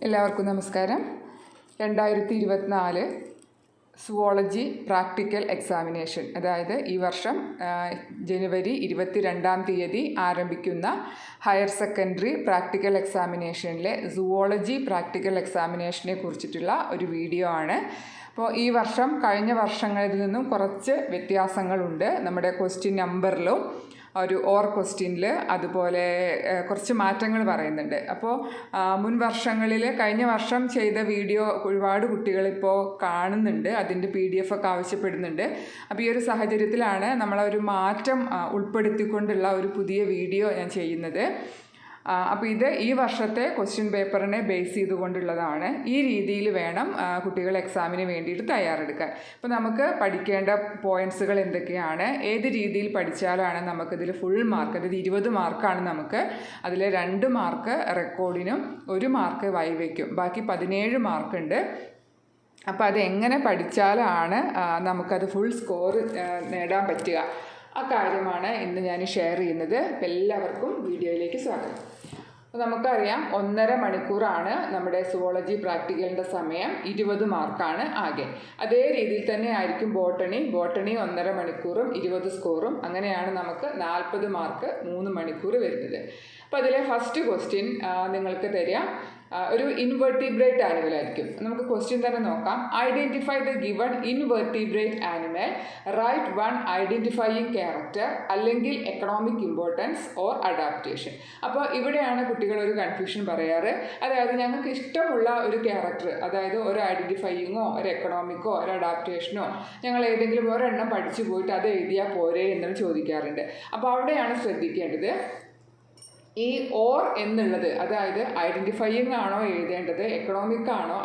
എല്ലാവർക്കും നമസ്കാരം. 2024 zoology practical examination, അതായത് ഈ വർഷം ജനുവരി 22 ആരംഭിക്കുന്ന ഹയർ സെക്കൻഡറി പ്രാക്ടിക്കൽ എക്സാമിനേഷനിലെ സുവോളജി പ്രാക്ടിക്കൽ എക്സാമിനേഷനെ കുറിച്ചിട്ടുള്ള ഒരു വീഡിയോ ആണ്. അപ്പോൾ ഈ വർഷം കഴിഞ്ഞ വർഷങ്ങളിൽ നിന്നും കുറച്ച് വ്യത്യാസങ്ങളുണ്ട്. നമ്മുടെ ക്വസ്റ്റ്യൻ നമ്പറിലും ഒരു ഓർ ക്വസ്റ്റ്യനിൽ അതുപോലെ കുറച്ച് മാറ്റങ്ങൾ പറയുന്നുണ്ട്. അപ്പോൾ മുൻ വർഷങ്ങളിൽ കഴിഞ്ഞ വർഷം ചെയ്ത വീഡിയോ ഒരുപാട് കുട്ടികളിപ്പോൾ കാണുന്നുണ്ട്, അതിൻ്റെ PDF ഒക്കെ ആവശ്യപ്പെടുന്നുണ്ട്. അപ്പോൾ ഈ ഒരു സാഹചര്യത്തിലാണ് നമ്മളൊരു മാറ്റം ഉൾപ്പെടുത്തിക്കൊണ്ടുള്ള ഒരു പുതിയ വീഡിയോ ഞാൻ ചെയ്യുന്നത്. അപ്പോൾ ഇത് ഈ വർഷത്തെ ക്വസ്റ്റ്യൻ പേപ്പറിനെ ബേസ് ചെയ്തുകൊണ്ടുള്ളതാണ്. ഈ രീതിയിൽ വേണം കുട്ടികൾ എക്സാമിന് വേണ്ടിയിട്ട് തയ്യാറെടുക്കാൻ. അപ്പോൾ നമുക്ക് പഠിക്കേണ്ട പോയിൻറ്റ്സുകൾ എന്തൊക്കെയാണ്, ഏത് രീതിയിൽ പഠിച്ചാലാണ് നമുക്കിതിൽ ഫുൾ മാർക്ക്, അതായത് 20 മാർക്കാണ് നമുക്ക്. അതിൽ 2 മാർക്ക് റെക്കോർഡിനും 1 മാർക്ക് വൈവയ്ക്കും, ബാക്കി 17 മാർക്കുണ്ട്. അപ്പോൾ അതെങ്ങനെ പഠിച്ചാലാണ് നമുക്കത് ഫുൾ സ്കോർ നേടാൻ പറ്റുക, ആ കാര്യമാണ് ഇന്ന് ഞാൻ ഷെയർ ചെയ്യുന്നത്. എല്ലാവർക്കും വീഡിയോയിലേക്ക് സ്വാഗതം. അപ്പോൾ നമുക്കറിയാം 1.5 മണിക്കൂറാണ് നമ്മുടെ സുവോളജി പ്രാക്ടിക്കലിൻ്റെ സമയം, 20 മാർക്കാണ് ആകെ. അതേ രീതിയിൽ തന്നെ ആയിരിക്കും ബോട്ടണി 1.5 മണിക്കൂറും 20 സ്കോറും. അങ്ങനെയാണ് നമുക്ക് 40 മാർക്ക് 3 മണിക്കൂർ വരുന്നത്. അപ്പോൾ അതിലെ ഫസ്റ്റ് ക്വസ്റ്റ്യൻ നിങ്ങൾക്ക് തരിക ഒരു ഇൻവെർട്ടിബ്രേറ്റ് ആനിമൽ ആയിരിക്കും. നമുക്ക് ക്വസ്റ്റ്യൻ തന്നെ നോക്കാം. Identify the given invertebrate animal, right one identifying character, അല്ലെങ്കിൽ എക്കണോമിക് ഇമ്പോർട്ടൻസ് ഓർ അഡാപ്റ്റേഷൻ. അപ്പോൾ ഇവിടെയാണ് കുട്ടികൾ ഒരു കൺഫ്യൂഷൻ പറയാറ്. അതായത് ഞങ്ങൾക്ക് ഇഷ്ടമുള്ള ഒരു ക്യാരക്ടർ, അതായത് ഒരു ഐഡൻറ്റിഫയിങ്ങോ ഒരു എക്കണോമിക്കോ ഒരു അഡാപ്റ്റേഷനോ ഞങ്ങൾ ഏതെങ്കിലും ഒരെണ്ണം പഠിച്ചു പോയിട്ട് അത് എഴുതിയാൽ പോരെ എന്ന് ചോദിക്കാറുണ്ട്. അപ്പോൾ അവിടെയാണ് ശ്രദ്ധിക്കേണ്ടത്. ഈ ഓർ എന്നുള്ളത്, അതായത് ഐഡൻറ്റിഫയിങ് ആണോ എഴുതേണ്ടത്, എക്കണോമിക് ആണോ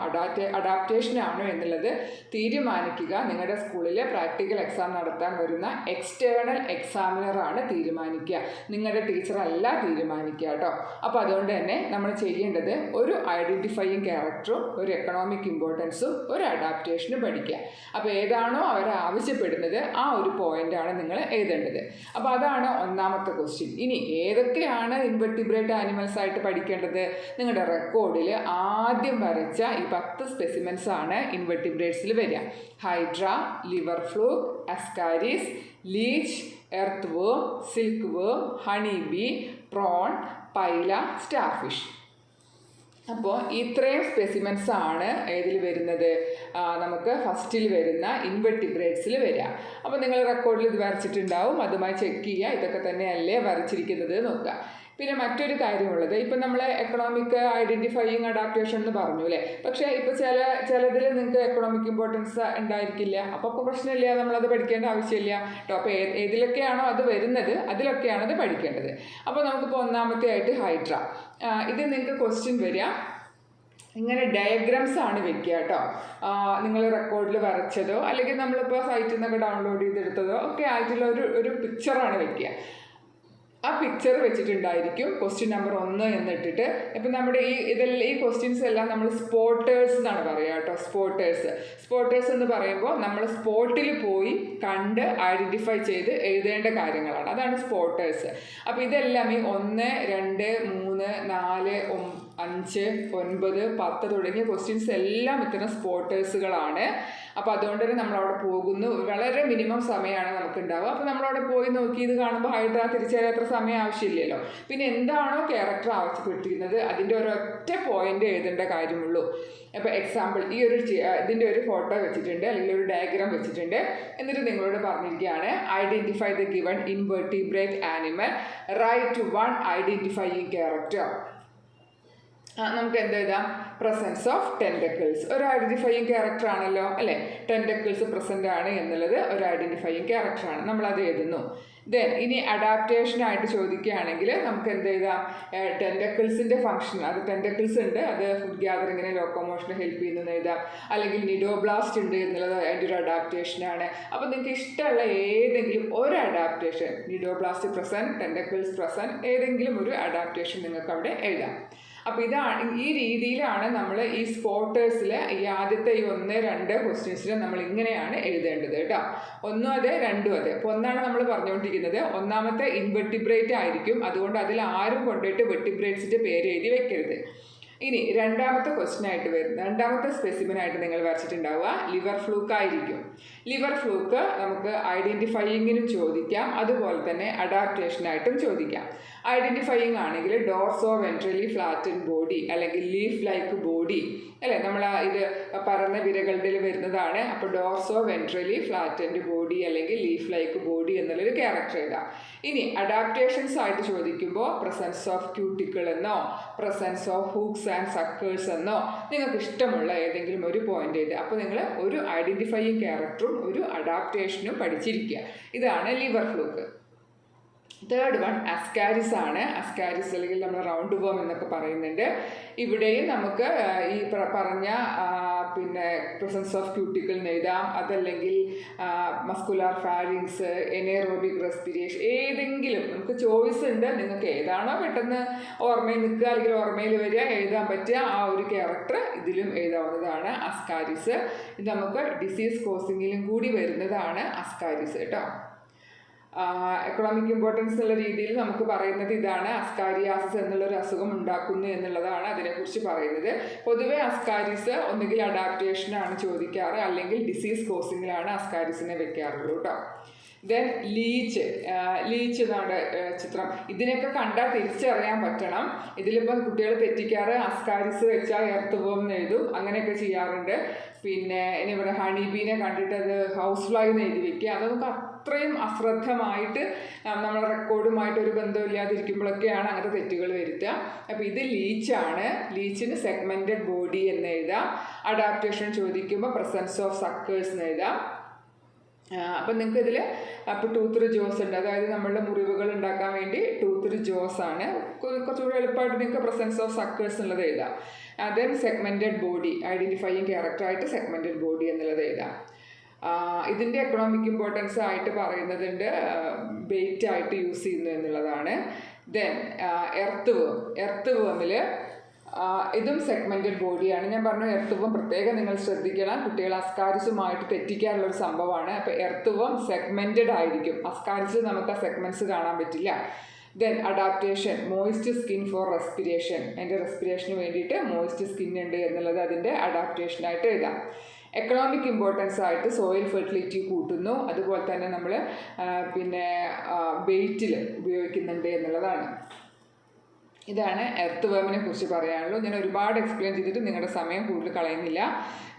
അഡാപ്റ്റേഷൻ ആണോ എന്നുള്ളത് തീരുമാനിക്കുക നിങ്ങളുടെ സ്കൂളിലെ പ്രാക്ടിക്കൽ എക്സാം നടത്താൻ വരുന്ന എക്സ്റ്റേണൽ എക്സാമിനറാണ് തീരുമാനിക്കുക, നിങ്ങളുടെ ടീച്ചറല്ല തീരുമാനിക്കുക കേട്ടോ. അപ്പോൾ അതുകൊണ്ട് തന്നെ നമ്മൾ ചെയ്യേണ്ടത് ഒരു ഐഡൻറ്റിഫയിങ് ക്യാരക്ടറും ഒരു എക്കണോമിക് ഇമ്പോർട്ടൻസും ഒരു അഡാപ്റ്റേഷനും പഠിക്കുക. അപ്പോൾ ഏതാണോ അവർ ആവശ്യപ്പെടുന്നത് ആ ഒരു പോയിൻ്റാണ് നിങ്ങൾ എഴുതേണ്ടത്. അപ്പോൾ അതാണ് ഒന്നാമത്തെ ക്വസ്റ്റ്യൻ. ഇനി ഏതൊക്കെയാണ് ഇൻവെർട്ടിബ്രേറ്റ് ആനിമൽസ് ആയിട്ട് പഠിക്കേണ്ടത്? നിങ്ങളുടെ റെക്കോർഡിൽ ആദ്യം വരച്ച ഈ 10 സ്പെസിമെൻസ് ആണ് ഇൻവെർട്ടിബ്രേറ്റ്സിൽ വരിക. Hydra, liver fluke, ascaris, leech, earthworm, silk വേം, honey bee, prawn, pila, starfish. അപ്പോൾ ഇത്രയും സ്പെസിമെൻസ് ആണ് ഏതിൽ വരുന്നത്, നമുക്ക് ഫസ്റ്റിൽ വരുന്ന ഇൻവെർട്ടിബ്രേറ്റ്സിൽ വരിക. അപ്പോൾ നിങ്ങൾ റെക്കോർഡിൽ ഇത് വരച്ചിട്ടുണ്ടാവും, അതുമായി ചെക്ക് ചെയ്യുക, ഇതൊക്കെ തന്നെയല്ലേ വരച്ചിരിക്കുന്നത് നോക്കുക. പിന്നെ മറ്റൊരു കാര്യമുള്ളത്, ഇപ്പം നമ്മൾ എക്കണോമിക് ഐഡൻറ്റിഫയിങ് അഡാപ്റ്റേഷൻ എന്ന് പറഞ്ഞു അല്ലേ. പക്ഷേ ഇപ്പോൾ ചിലതിൽ നിങ്ങൾക്ക് എക്കണോമിക് ഇമ്പോർട്ടൻസ് ഉണ്ടായിരിക്കില്ല. അപ്പോൾ പ്രശ്നമില്ല, നമ്മളത് പഠിക്കേണ്ട ആവശ്യമില്ല കേട്ടോ. അപ്പോൾ ഏതിലൊക്കെയാണോ അത് വരുന്നത് അതിലൊക്കെയാണ് അത് പഠിക്കേണ്ടത്. അപ്പോൾ നമുക്കിപ്പോൾ ഒന്നാമത്തെ ആയിട്ട് ഹൈഡ്ര. ഇത് നിങ്ങൾക്ക് ക്വസ്റ്റ്യൻ വരിക ഇങ്ങനെ ഡയഗ്രാംസ് ആണ് വെക്കുക കേട്ടോ. നിങ്ങൾ റെക്കോർഡിൽ വരച്ചതോ അല്ലെങ്കിൽ നമ്മളിപ്പോൾ സൈറ്റിൽ നിന്നൊക്കെ ഡൗൺലോഡ് ചെയ്തെടുത്തതോ ഒക്കെ ആയിട്ടുള്ള ഒരു പിക്ചറാണ് വെക്കുക. ആ പിക്ചർ വെച്ചിട്ടുണ്ടായിരിക്കും ക്വസ്റ്റ്യൻ നമ്പർ 1 എന്നിട്ടിട്ട്. ഇപ്പം നമ്മുടെ ഈ ക്വസ്റ്റ്യൻസ് എല്ലാം നമ്മൾ സ്പോട്ടേഴ്സ് എന്നാണ് പറയുക കേട്ടോ. സ്പോട്ടേഴ്സ് എന്ന് പറയുമ്പോൾ നമ്മൾ സ്പോട്ടിൽ പോയി കണ്ട് ഐഡൻറ്റിഫൈ ചെയ്ത് എഴുതേണ്ട കാര്യങ്ങളാണ്, അതാണ് സ്പോട്ടേഴ്സ്. അപ്പോൾ ഇതെല്ലാം ഈ 1, 2, 3, 4, 5, 9, 10 തുടങ്ങിയ ക്വസ്റ്റ്യൻസ് എല്ലാം ഇത്തരം സ്പോട്ടേഴ്സുകളാണ്. അപ്പോൾ അതുകൊണ്ട് തന്നെ നമ്മളവിടെ പോകുന്നു, വളരെ മിനിമം സമയമാണ് നമുക്ക് ഉണ്ടാവുക. അപ്പോൾ നമ്മളവിടെ പോയി നോക്കി ഇത് കാണുമ്പോൾ ഹൈഡ്ര തിരിച്ചറിയാൻ അത്ര സമയം ആവശ്യമില്ലല്ലോ. പിന്നെ എന്താണോ ക്യാരക്ടർ ആവശ്യപ്പെട്ടിരിക്കുന്നത് അതിൻ്റെ ഒരൊറ്റ പോയിന്റ് എഴുതേണ്ട കാര്യമുള്ളൂ. അപ്പോൾ എക്സാമ്പിൾ ഇതിൻ്റെ ഒരു ഫോട്ടോ വെച്ചിട്ടുണ്ട് അല്ലെങ്കിൽ ഒരു ഡയഗ്രാം വെച്ചിട്ടുണ്ട്. എന്നിട്ട് നിങ്ങളോട് പറഞ്ഞിരിക്കുകയാണ് identify the given invertebrate animal, right one identifying character. നമുക്ക് എന്ത് എഴുതാം? പ്രസൻസ് ഓഫ് ടെൻറ്റക്കിൾസ് ഒരു ഐഡൻറ്റിഫയിങ് ക്യാരക്ടർ ആണല്ലോ അല്ലേ. ടെൻറ്റക്കിൾസ് പ്രസൻ്റ് ആണ് എന്നുള്ളത് ഒരു ഐഡൻറ്റിഫയിങ് ക്യാരക്ടറാണ്, നമ്മളത് എഴുതുന്നു. ദെൻ ഇനി അഡാപ്റ്റേഷനായിട്ട് ചോദിക്കുകയാണെങ്കിൽ നമുക്ക് എന്ത് എഴുതാം? ടെൻറ്റക്കിൾസിൻ്റെ ഫംഗ്ഷൻ, അത് ടെൻറ്റക്കിൾസ് ഉണ്ട്, അത് ഫുഡ് ഗ്യാദറിങ്ങിനെ ലോക്കോമോഷന് ഹെൽപ്പ് ചെയ്യുന്നതെന്ന് എഴുതാം. അല്ലെങ്കിൽ നിഡോബ്ലാസ്റ്റ് ഉണ്ട് എന്നുള്ളത് അതിൻ്റെ ഒരു അഡാപ്റ്റേഷനാണ്. അപ്പോൾ നിങ്ങൾക്ക് ഇഷ്ടമുള്ള ഏതെങ്കിലും ഒരു adaptation, cnidoblast present, tentacles present, ഏതെങ്കിലും ഒരു അഡാപ്റ്റേഷൻ നിങ്ങൾക്ക് അവിടെ എഴുതാം. അപ്പോൾ ഇതാണ്, ഈ രീതിയിലാണ് നമ്മൾ ഈ സ്പോട്ടേഴ്സിൽ ഈ ആദ്യത്തെ ഈ 1, 2 ക്വസ്റ്റ്യൻസിൽ നമ്മൾ ഇങ്ങനെയാണ് എഴുതേണ്ടത് കേട്ടോ. 1 അതെ 2 അതെ. അപ്പോൾ ഒന്നാണ് നമ്മൾ പറഞ്ഞുകൊണ്ടിരിക്കുന്നത്, ഒന്നാമത്തെ ഇൻവെർട്ടിബ്രേറ്റ് ആയിരിക്കും, അതുകൊണ്ട് അതിൽ ആരും കൊണ്ടുപോയിട്ട് വെർട്ടിബ്രേറ്റ്സിൻ്റെ പേര് എഴുതി വെക്കരുത്. ഇനി രണ്ടാമത്തെ ക്വസ്റ്റ്യൻ ആയിട്ട് വരുന്ന രണ്ടാമത്തെ സ്പെസിമെൻ ആയിട്ട് നിങ്ങൾ വരച്ചിട്ടുണ്ടാവുക ലിവർ ഫ്ലൂക്ക് ആയിരിക്കും. ലിവർ ഫ്ലൂക്ക് നമുക്ക് ഐഡൻറ്റിഫയിങ്ങിനും ചോദിക്കാം, അതുപോലെ തന്നെ അഡാപ്റ്റേഷനായിട്ടും ചോദിക്കാം. ഐഡൻറ്റിഫയിങ് ആണെങ്കിൽ ഡോർസോ വെൻട്രലി ഫ്ലാറ്റൻ ബോഡി അല്ലെങ്കിൽ ലീഫ് ലൈക്ക് ബോഡി അല്ലേ, നമ്മൾ ഇത് പറന്ന വിരകളുടെ വരുന്നതാണ്. അപ്പോൾ ഡോർസോ വെൻട്രലി ഫ്ലാറ്റൻഡ് ബോഡി അല്ലെങ്കിൽ ലീഫ് ലൈക്ക് ബോഡി എന്നുള്ളൊരു ക്യാരക്ടർ എഴുതാം. ഇനി അഡാപ്റ്റേഷൻസ് ആയിട്ട് ചോദിക്കുമ്പോൾ പ്രസൻസ് ഓഫ് ക്യൂട്ടിക്കിൾ എന്നോ presence of hooks and suckers എന്നോ നിങ്ങൾക്ക് ഇഷ്ടമുള്ള ഏതെങ്കിലും ഒരു പോയിന്റ് എഴുതുക. അപ്പോൾ നിങ്ങൾ ഒരു ഐഡൻറ്റിഫയിങ് ക്യാരക്ടറും ഒരു അഡാപ്റ്റേഷനും പഠിച്ചിരിക്കുക. ഇതാണ് liver fluke. Third one Ascaris ആണ്. അസ്കാരിസ് അല്ലെങ്കിൽ നമ്മൾ റൗണ്ട് വേം എന്നൊക്കെ പറയുന്നുണ്ട്. ഇവിടെയും നമുക്ക് ഈ പറഞ്ഞ പിന്നെ പ്രസൻസ് ഓഫ് ക്യൂട്ടിക്കിളിന് എഴുതാം, അതല്ലെങ്കിൽ മസ്കുലാർ ഫാരിങ്സ്, എനേറോബിക് റെസ്പിരേഷൻ, ഏതെങ്കിലും നമുക്ക് ചോയ്സ് ഉണ്ട്. നിങ്ങൾക്ക് ഏതാണോ പെട്ടെന്ന് ഓർമ്മയിൽ നിൽക്കുക അല്ലെങ്കിൽ ഓർമ്മയിൽ വരിക എഴുതാൻ പറ്റുക ആ ഒരു ക്യാരക്ടർ ഇതിലും എഴുതാവുന്നതാണ് അസ്കാരിസ്. ഇത് നമുക്ക് ഡിസീസ് കോസിങ്ങിലും കൂടി വരുന്നതാണ് അസ്കാരിസ് കേട്ടോ. എക്കണോമിക് ഇമ്പോർട്ടൻസ് എന്നുള്ള രീതിയിൽ നമുക്ക് പറയുന്നത് ഇതാണ്, അസ്കാരിയാസിസ് എന്നുള്ളൊരു അസുഖം ഉണ്ടാക്കുന്നു എന്നുള്ളതാണ് അതിനെക്കുറിച്ച് പറയുന്നത്. പൊതുവേ അസ്കാരിസ് ഒന്നുകിൽ അഡാപ്റ്റേഷനാണ് ചോദിക്കാറ്, അല്ലെങ്കിൽ ഡിസീസ് കോസിങ്ങിലാണ് അസ്കാരിസിനെ വെക്കാറുള്ളൂ കേട്ടോ. ദെൻ ലീച്ച് നമ്മുടെ ചിത്രം, ഇതിനൊക്കെ കണ്ടാൽ തിരിച്ചറിയാൻ പറ്റണം. ഇതിലിപ്പം കുട്ടികൾ തെറ്റിക്കാറ് അസ്കാരിസ് വെച്ചാൽ എർത്ത് വേം എന്ന് എഴുതും, അങ്ങനെയൊക്കെ ചെയ്യാറുണ്ട്. പിന്നെ ഇനി ഇവിടെ ഹണിബീനെ കണ്ടിട്ട് അത് ഹൗസ് ഫ്ലൈ എന്ന് എഴുതി വെക്കുക. അത് നമുക്ക് അത്രയും അശ്രദ്ധമായിട്ട് നമ്മളെ റെക്കോർഡുമായിട്ട് ഒരു ബന്ധമില്ലാതിരിക്കുമ്പോഴൊക്കെയാണ് അങ്ങനത്തെ തെറ്റുകൾ വരുത്തുക. അപ്പോൾ ഇത് ലീച്ചാണ്. ലീച്ചിന് സെഗ്മെൻറ്റഡ് ബോഡി എന്ന് എഴുതാം. അഡാപ്റ്റേഷൻ ചോദിക്കുമ്പോൾ പ്രസൻസ് ഓഫ് സക്കേഴ്സ് എന്ന് എഴുതാം. അപ്പം നിങ്ങൾക്ക് ഇതിൽ അപ്പോൾ ടൂത്ത് ജോസ് ഉണ്ട്, അതായത് നമ്മളുടെ മുറിവുകൾ ഉണ്ടാക്കാൻ വേണ്ടി ടൂത്ത് ജോസ് ആണ്. കുറച്ചുകൂടി എളുപ്പമായിട്ട് നിങ്ങൾക്ക് പ്രസൻസ് ഓഫ് സക്കേഴ്സ് എന്നുള്ളത് എഴുതാം. ദെൻ സെഗ്മെൻറ്റഡ് ബോഡി, ഐഡൻറ്റിഫയിങ് ക്യാരക്ടറായിട്ട് സെഗ്മെൻറ്റഡ് ബോഡി എന്നുള്ളത് എഴുതാം. ഇതിൻ്റെ എക്കണോമിക് ഇമ്പോർട്ടൻസ് ആയിട്ട് പറയുന്നതുണ്ട്, ബെയ്റ്റ് ആയിട്ട് യൂസ് ചെയ്യുന്നു എന്നുള്ളതാണ്. ദെൻ എർത്ത് വേമിൽ ഇതും സെഗ്മെൻറ്റഡ് ബോഡിയാണ്. ഞാൻ പറഞ്ഞു എർത്ത് വേം പ്രത്യേകം നിങ്ങൾ ശ്രദ്ധിക്കണം, കുട്ടികൾ അസ്കാരിസുമായിട്ട് തെറ്റിക്കാനുള്ളൊരു സംഭവമാണ്. അപ്പോൾ എർത്ത് വേം സെഗ്മെൻറ്റഡ് ആയിരിക്കും, അസ്കാരിസിൽ നമുക്ക് ആ സെഗ്മെൻറ്റ്സ് കാണാൻ പറ്റില്ല. Then adaptation, moist skin for respiration, എൻ്റെ റെസ്പിരേഷന് വേണ്ടിയിട്ട് മോയിസ്റ്റ് സ്കിൻ ഉണ്ട് എന്നുള്ളത് അതിൻ്റെ അഡാപ്റ്റേഷനായിട്ട് എഴുതാം. എക്കണോമിക് ഇമ്പോർട്ടൻസ് ആയിട്ട് സോയിൽ ഫെർട്ടിലിറ്റി കൂട്ടുന്നു, അതുപോലെ തന്നെ നമ്മൾ പിന്നെ വെയ്റ്റിൽ ഉപയോഗിക്കുന്നുണ്ട് എന്നുള്ളതാണ്. ഇതാണ് എർത്ത് വേമിനെ കുറിച്ച് പറയാനുള്ളൂ. ഞാൻ ഒരുപാട് എക്സ്പ്ലെയിൻ ചെയ്തിട്ട് നിങ്ങളുടെ സമയം കൂടുതൽ കളയുന്നില്ല.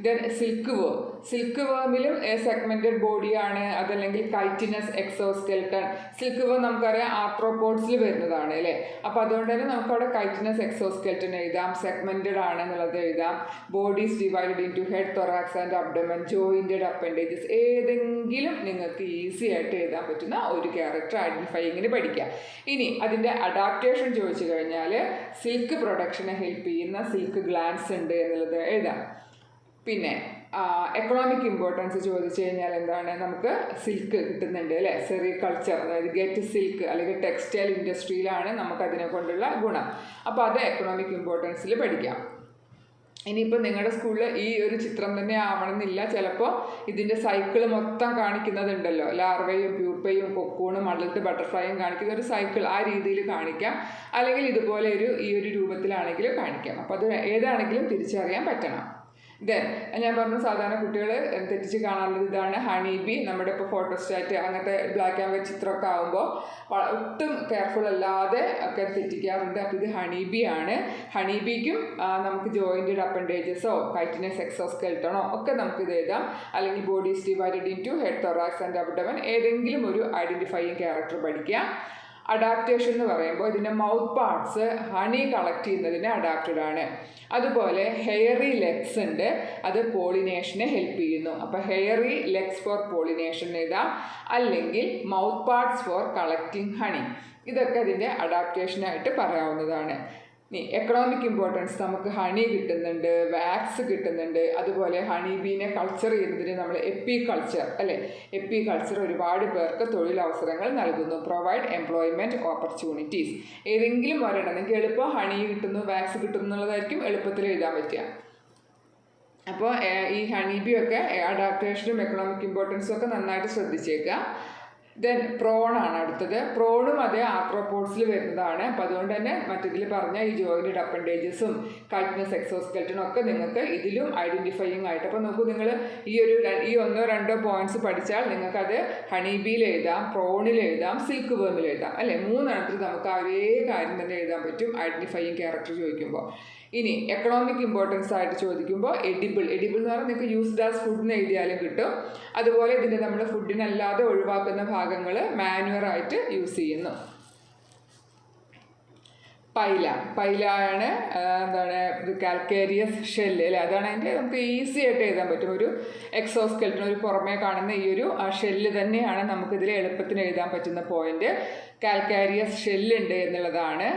ദെൻ സിൽക്ക് വേമിലും സെഗ്മെൻറ്റഡ് ബോഡിയാണ്, അതല്ലെങ്കിൽ കൈറ്റിനസ് എക്സോസ്കെൽട്ടൺ. സിൽക്ക് വേം നമുക്കറിയാം ആർത്രോപോഡ്സിൽ വരുന്നതാണ് അല്ലേ. അപ്പോൾ അതുകൊണ്ട് തന്നെ നമുക്കവിടെ കൈറ്റിനസ് എക്സോസ്കെൽട്ടൺ എഴുതാം, സെഗ്മെൻറ്റഡ് ആണ് എന്നുള്ളത് എഴുതാം. Bodies divided into head, thorax and abdomen, jointed appendages, ഏതെങ്കിലും നിങ്ങൾക്ക് ഈസി ആയിട്ട് എഴുതാൻ പറ്റുന്ന ഒരു ക്യാരക്ടർ ഐഡൻറ്റിഫയിങ്ങിന് പഠിക്കുക. ഇനി അതിൻ്റെ അഡാപ്റ്റേഷൻ ചോദിച്ചു കഴിഞ്ഞാൽ സിൽക്ക് പ്രൊഡക്ഷനെ ഹെൽപ്പ് ചെയ്യുന്ന സിൽക്ക് ഗ്ലാൻഡ്സ് ഉണ്ട് എന്നുള്ളത് എഴുതാം. പിന്നെ എക്കണോമിക് ഇമ്പോർട്ടൻസ് ചോദിച്ചു കഴിഞ്ഞാൽ എന്താണ്, നമുക്ക് സിൽക്ക് കിട്ടുന്നുണ്ട് അല്ലേ, സെറികൾച്ചർ, അതായത് ഗെറ്റ് സിൽക്ക് അല്ലെങ്കിൽ ടെക്സ്റ്റൈൽ ഇൻഡസ്ട്രിയിലാണ് നമുക്കതിനെ കൊണ്ടുള്ള ഗുണം. അപ്പോൾ അത് എക്കണോമിക് ഇമ്പോർട്ടൻസിൽ പഠിക്കാം. ഇനിയിപ്പോൾ നിങ്ങളുടെ സ്കൂളിൽ ഈ ഒരു ചിത്രം തന്നെ ആവണമെന്നില്ല, ചിലപ്പോൾ ഇതിൻ്റെ സൈക്കിൾ മൊത്തം കാണിക്കുന്നതുണ്ടല്ലോ, ലാർവയും പ്യൂപ്പയും കൊക്കൂണും അഡൽട്ട് ബട്ടർഫ്ലൈയും കാണിക്കുന്ന ഒരു സൈക്കിൾ, ആ രീതിയിൽ കാണിക്കാം. അല്ലെങ്കിൽ ഇതുപോലെ ഈ ഒരു രൂപത്തിലാണെങ്കിലും കാണിക്കാം. അപ്പോൾ അത് ഏതാണെങ്കിലും തിരിച്ചറിയാൻ പറ്റണം. ദെൻ ഞാൻ പറഞ്ഞു സാധാരണ കുട്ടികൾ തെറ്റിച്ച് കാണാനുള്ളത് ഇതാണ് ഹണി ബി. നമ്മുടെ ഇപ്പോൾ ഫോട്ടോസ്റ്റാറ്റ് അങ്ങനത്തെ ബ്ലാക്ക് ആൻഡ് വൈറ്റ് ചിത്രമൊക്കെ ആകുമ്പോൾ ഒട്ടും കെയർഫുൾ അല്ലാതെ ഒക്കെ തെറ്റിക്കാറുണ്ട്. അപ്പോൾ ഇത് ഹണി ബി ആണ്. ഹണി ബിക്കും നമുക്ക് ജോയിൻറ്റഡ് അപ്പൻഡേജസോ കൈറ്റിനസ് എക്സോസ്കെൽട്ടണോ ഒക്കെ നമുക്കിത് എഴുതാം. അല്ലെങ്കിൽ bodies divided into head, thorax and abdomen, ഏതെങ്കിലും ഒരു ഐഡൻറ്റിഫയിങ് ക്യാരക്ടർ പഠിക്കാം. അഡാപ്റ്റേഷൻ എന്ന് പറയുമ്പോൾ ഇതിൻ്റെ മൗത്ത് പാർട്സ് ഹണി കളക്ട് ചെയ്യുന്നതിന് അഡാപ്റ്റഡ് ആണ്. അതുപോലെ ഹെയറി ലെഗ്സ് ഉണ്ട്, അത് പോളിനേഷനെ ഹെൽപ്പ് ചെയ്യുന്നു. അപ്പോൾ ഹെയറി ലെഗ്സ് ഫോർ പോളിനേഷൻ എഴുതാം, അല്ലെങ്കിൽ mouth parts for collecting honey. ഇതൊക്കെ അതിൻ്റെ അഡാപ്റ്റേഷനായിട്ട് പറയാവുന്നതാണ്. എക്കണോമിക് ഇമ്പോർട്ടൻസ്, നമുക്ക് ഹണി കിട്ടുന്നുണ്ട്, വാക്സ് കിട്ടുന്നുണ്ട്. അതുപോലെ ഹണി ബീനെ കൾച്ചർ ചെയ്യുന്നതിന് നമ്മൾ എപ്പി കൾച്ചർ അല്ലേ, എപ്പി കൾച്ചർ ഒരുപാട് പേർക്ക് തൊഴിലവസരങ്ങൾ നൽകുന്നു. Provide employment opportunities. ഏതെങ്കിലും ഒരെണ്ണം നിങ്ങൾക്ക് എളുപ്പം ഹണി കിട്ടുന്നു, വാക്സ് കിട്ടുന്നു എന്നുള്ളതായിരിക്കും എളുപ്പത്തിൽ എഴുതാൻ പറ്റുക. അപ്പോൾ ഈ ഹണി ബി ഒക്കെ അഡാപ്റ്റേഷനും എക്കണോമിക് ഇമ്പോർട്ടൻസും ഒക്കെ നന്നായിട്ട് ശ്രദ്ധിച്ചേക്കുക. ദെൻ പ്രോണാണ് അടുത്തത്. പ്രോണും അതേ ആർത്രോപോഡ്സിൽ വരുന്നതാണ്. അപ്പം അതുകൊണ്ട് തന്നെ മറ്റതിൽ പറഞ്ഞ ഈ ജോയിൻറ്റഡ് അപ്പൻഡേജസും കൈറ്റ്നസ് എക്സോസ്കെൽറ്റനും ഒക്കെ നിങ്ങൾക്ക് ഇതിലും ഐഡൻറ്റിഫയിങ് ആയിട്ട്. അപ്പോൾ നോക്കൂ, നിങ്ങൾ ഈ ഒന്നോ രണ്ടോ പോയിന്റ്സ് പഠിച്ചാൽ നിങ്ങൾക്കത് ഹണിബിയിൽ എഴുതാം, പ്രോണിൽ എഴുതാം, സിൽക്ക് വേമിൽ എഴുതാം അല്ലേ. മൂന്നെണ്ണത്തിൽ നമുക്ക് ഒരേ കാര്യം തന്നെ എഴുതാൻ പറ്റും ഐഡൻറ്റിഫയിങ് ക്യാരക്ടർ ചോദിക്കുമ്പോൾ. ഇനി എക്കണോമിക് ഇമ്പോർട്ടൻസ് ആയിട്ട് ചോദിക്കുമ്പോൾ എഡിബിൾ എന്ന് പറഞ്ഞാൽ നിങ്ങൾക്ക് യൂസ്ഡ് ആസ് ഫുഡിന് എഴുതിയാലും കിട്ടും. അതുപോലെ ഇതിൻ്റെ നമ്മൾ ഫുഡിനല്ലാതെ ഒഴിവാക്കുന്ന ഭാഗങ്ങൾ മാനുവറായിട്ട് യൂസ് ചെയ്യുന്നു. പൈലാണ് എന്താണ് കാൽക്കേരിയസ് ഷെല്ല് അല്ലേ, അതാണ് അതിൻ്റെ നമുക്ക് ഈസി ആയിട്ട് എഴുതാൻ പറ്റും. ഒരു എക്സോസ്കെൽറ്റൻ ഒരു പുറമേ കാണുന്ന ഈ ഒരു ഷെല്ല് തന്നെയാണ് നമുക്കിതിൽ എളുപ്പത്തിന് എഴുതാൻ പറ്റുന്ന പോയിന്റ്. കാൽക്കേരിയസ് ഷെല്ലുണ്ട് എന്നുള്ളതാണ്.